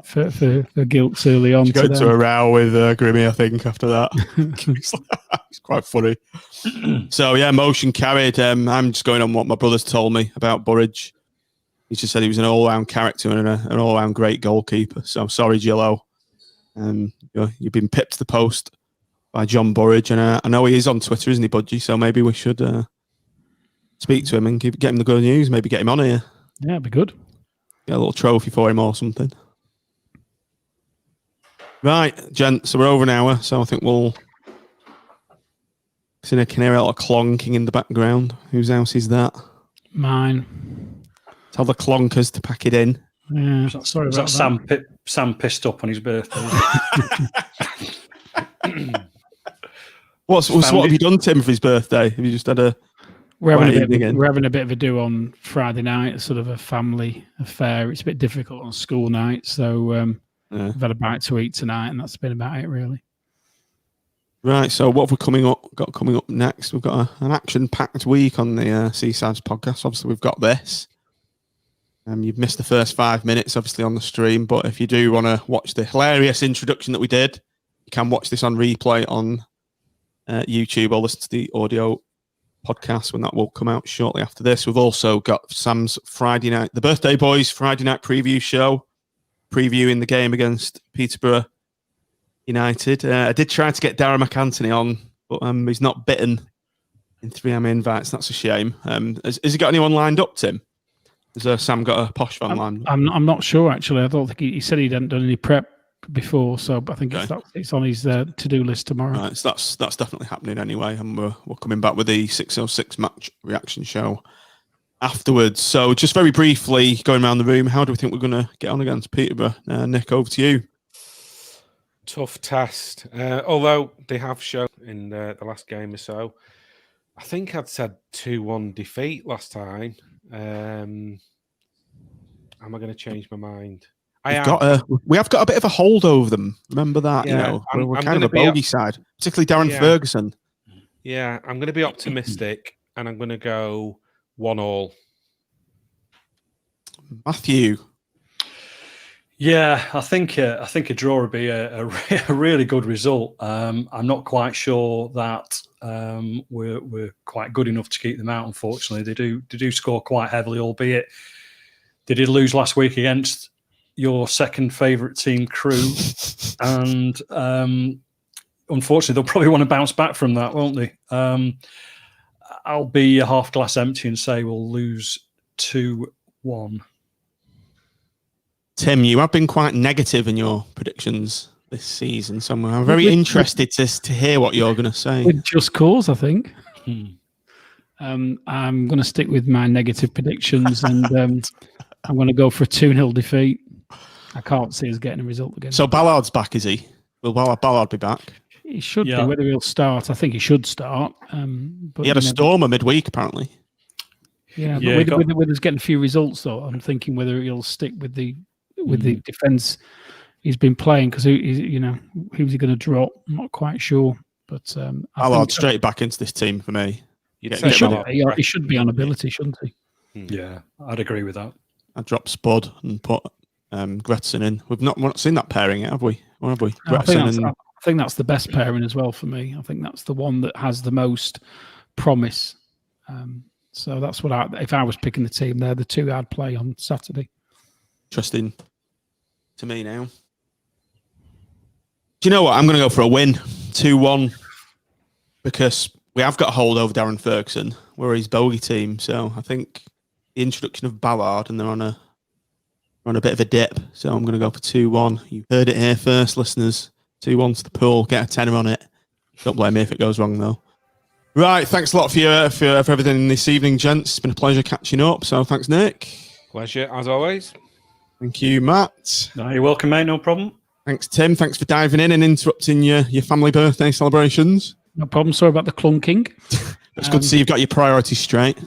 [SPEAKER 3] for Gilts early on.
[SPEAKER 2] She got into a row with Grimmy, I think, after that. It's quite funny. So yeah, motion carried. I'm just going on what my brother's told me about Burridge. He just said he was an all-round character and an all-round great goalkeeper. So I'm sorry, Gillo. You've been pipped to the post by John Burridge, and I know he is on Twitter, isn't he, Budgie? So maybe we should speak to him and get him the good news. Maybe get him on here.
[SPEAKER 3] Yeah, it'd be good.
[SPEAKER 2] Get a little trophy for him or something. Right, gents. So we're over an hour. So I think we'll. I can hear a lot of clonking in the background. Whose house is that?
[SPEAKER 3] Mine.
[SPEAKER 2] Tell the clonkers to pack it in.
[SPEAKER 3] Yeah, sorry about that.
[SPEAKER 4] Sam pissed up on his birthday.
[SPEAKER 2] What have you done, Tim, for his birthday? Have you just had a?
[SPEAKER 3] We're having a bit of a do on Friday night. It's sort of a family affair. It's a bit difficult on school night, so we've had a bite to eat tonight, and that's been about it, really.
[SPEAKER 2] Right. So what have we got coming up next? We've got an action-packed week on the Seasides podcast. Obviously, we've got this. You've missed the first 5 minutes, obviously, on the stream. But if you do want to watch the hilarious introduction that we did, you can watch this on replay on YouTube or listen to the audio podcast when that will come out shortly after this. We've also got Sam's Friday night, the Birthday Boys Friday night preview show, previewing the game against Peterborough United. I did try to get Darren McAntony on, but he's not bitten in 3am invites. That's a shame. Has he got anyone lined up, Tim? Has Sam got a posh fan line?
[SPEAKER 3] I'm not sure, actually. I don't think he said he hadn't done any prep before, so I think it's on his to-do list tomorrow.
[SPEAKER 2] Right, so that's definitely happening anyway, and we're coming back with the 606 match reaction show afterwards. So just very briefly, going around the room, how do we think we're going to get on against Peterborough? Nick, over to you.
[SPEAKER 1] Tough test. Although they have shown in the last game or so, I think I'd said 2-1 defeat last time. Am I going to change my mind?
[SPEAKER 2] We have got a bit of a hold over them. Remember that?
[SPEAKER 1] Yeah,
[SPEAKER 2] we're kind of a bogey side, particularly Darren Ferguson.
[SPEAKER 1] Yeah, I'm going to be optimistic, and I'm going to go 1-1.
[SPEAKER 2] Matthew.
[SPEAKER 4] Yeah, I think a draw would be a really good result. I'm not quite sure that we're quite good enough to keep them out. Unfortunately, they do score quite heavily, albeit they did lose last week against your second favourite team, Crew, and unfortunately they'll probably want to bounce back from that, won't they? I'll be half glass empty and say we'll lose 2-1.
[SPEAKER 2] Tim, you have been quite negative in your predictions this season, so I'm very interested to hear what you're going to say.
[SPEAKER 3] With just cause, I think. I'm going to stick with my negative predictions, and I'm going to go for a 2-0 defeat. I can't see us getting a result again.
[SPEAKER 2] So Ballard's back, is he? Will Ballard be back?
[SPEAKER 3] He should be. Whether he'll start, I think he should start. But
[SPEAKER 2] he had a stormer midweek, apparently.
[SPEAKER 3] Yeah, but with us getting a few results, though, I'm thinking whether he'll stick with the defence he's been playing, because who's he going to drop? I'm not quite sure. But
[SPEAKER 2] Ballard straight back into this team for me.
[SPEAKER 3] He should be on ability, shouldn't he?
[SPEAKER 4] Yeah, I'd agree with that.
[SPEAKER 2] I'd drop Spud and put Gretson in. We've not seen that pairing yet, have we? Or have we?
[SPEAKER 3] I think that's the best pairing as well for me. I think that's the one that has the most promise. So that's what if I was picking the team, they're the two I'd play on Saturday.
[SPEAKER 2] Interesting to me now. Do you know what? I'm going to go for a win, 2-1, because we have got a hold over Darren Ferguson. We're his bogey team, so I think the introduction of Ballard, and they're on a bit of a dip. So I'm going to go for 2-1. You heard it here first, listeners. 2-1 to the pool. Get a tenner on it. Don't blame me if it goes wrong, though. Right, thanks a lot for everything this evening, gents. It's been a pleasure catching up. So thanks, Nick.
[SPEAKER 1] Pleasure, as always.
[SPEAKER 2] Thank you, Matt.
[SPEAKER 4] No, you're welcome, mate. No problem.
[SPEAKER 2] Thanks, Tim. Thanks for diving in and interrupting your family birthday celebrations.
[SPEAKER 3] No problem. Sorry about the clunking.
[SPEAKER 2] It's good to see you've got your priorities straight.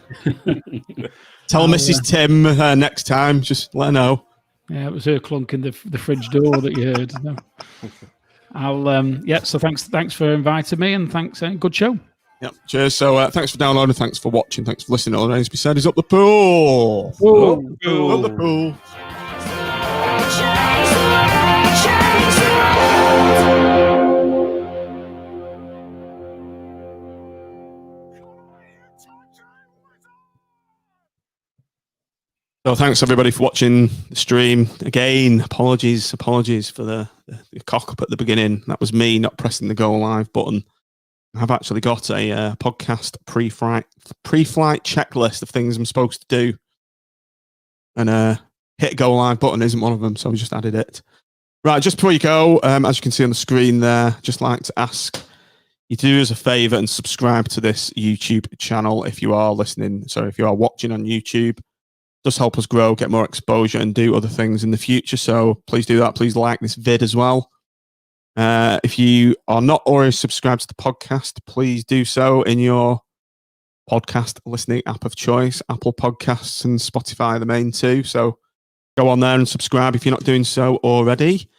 [SPEAKER 2] Tell Mrs. Tim next time. Just let her know.
[SPEAKER 3] Yeah, it was her clunking the fridge door that you heard. No. So thanks for inviting me, and thanks. Good show.
[SPEAKER 2] Yep. Cheers. So thanks for downloading. Thanks for watching. Thanks for listening. All that needs to be said is up the pool.
[SPEAKER 3] Whoa.
[SPEAKER 2] Up the pool. So thanks everybody for watching the stream. Again, apologies for the cock up at the beginning. That was me not pressing the go live button. I've actually got a podcast pre-flight checklist of things I'm supposed to do, and hit go live button isn't one of them, so we just added it. Right, just before you go, as you can see on the screen there, just like to ask you to do us a favour and subscribe to this YouTube channel if you are listening. So if you are watching on YouTube, does help us grow, get more exposure, and do other things in the future. So please do that. Please like this vid as well. If you are not already subscribed to the podcast, please do so in your podcast listening app of choice. Apple Podcasts and Spotify are the main two. So go on there and subscribe if you're not doing so already.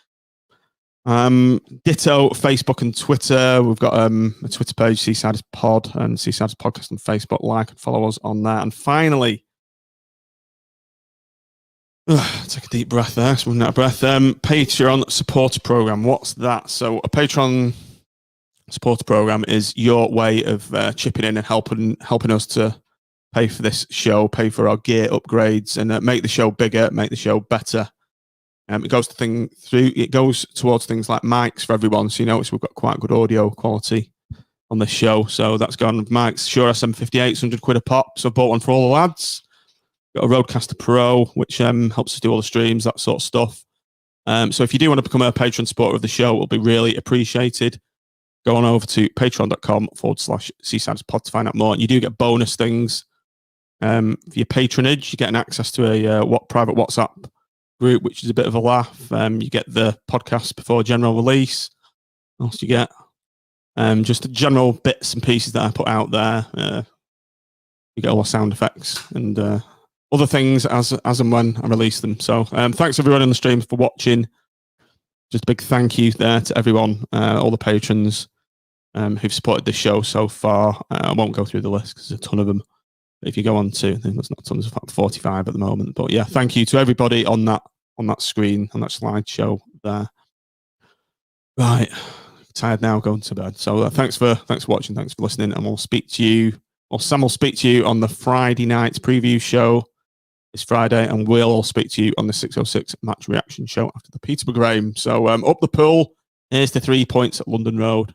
[SPEAKER 2] Ditto Facebook and Twitter. We've got a Twitter page, Seasiders Pod, and Seasiders Podcast on Facebook. Like and follow us on there. And finally, take a deep breath there. It's running out of breath. Patreon supporter program. What's that? So a Patreon supporter program is your way of chipping in and helping us to pay for this show, pay for our gear upgrades, and make the show bigger, make the show better. It goes towards things like mics for everyone. So you notice we've got quite good audio quality on this show. So that's gone with mics. Shure SM58, £100 a pop. So I bought one for all the lads. Got a Rodecaster Pro, which helps us do all the streams, that sort of stuff. So if you do want to become a patron supporter of the show, it will be really appreciated. Go on over to patreon.com/SeasidersPod to find out more. And you do get bonus things. For your patronage, you get access to a private WhatsApp group, which is a bit of a laugh. You get the podcast before general release. What else do you get? Just the general bits and pieces that I put out there. You get all the sound effects and other things as and when I release them. So thanks everyone on the stream for watching. Just a big thank you there to everyone, all the patrons who've supported this show so far. I won't go through the list because there's a ton of them. If you go on to, I think there's not tons, of 45 at the moment. But yeah, thank you to everybody on that screen, on that slideshow there. Right, tired now, going to bed. So thanks for watching, thanks for listening, and we'll speak to you, or Sam will speak to you on the Friday night preview show this Friday, and we'll all speak to you on the 606 match reaction show after the Peterborough game. So up the pool, here's the 3 points at London Road.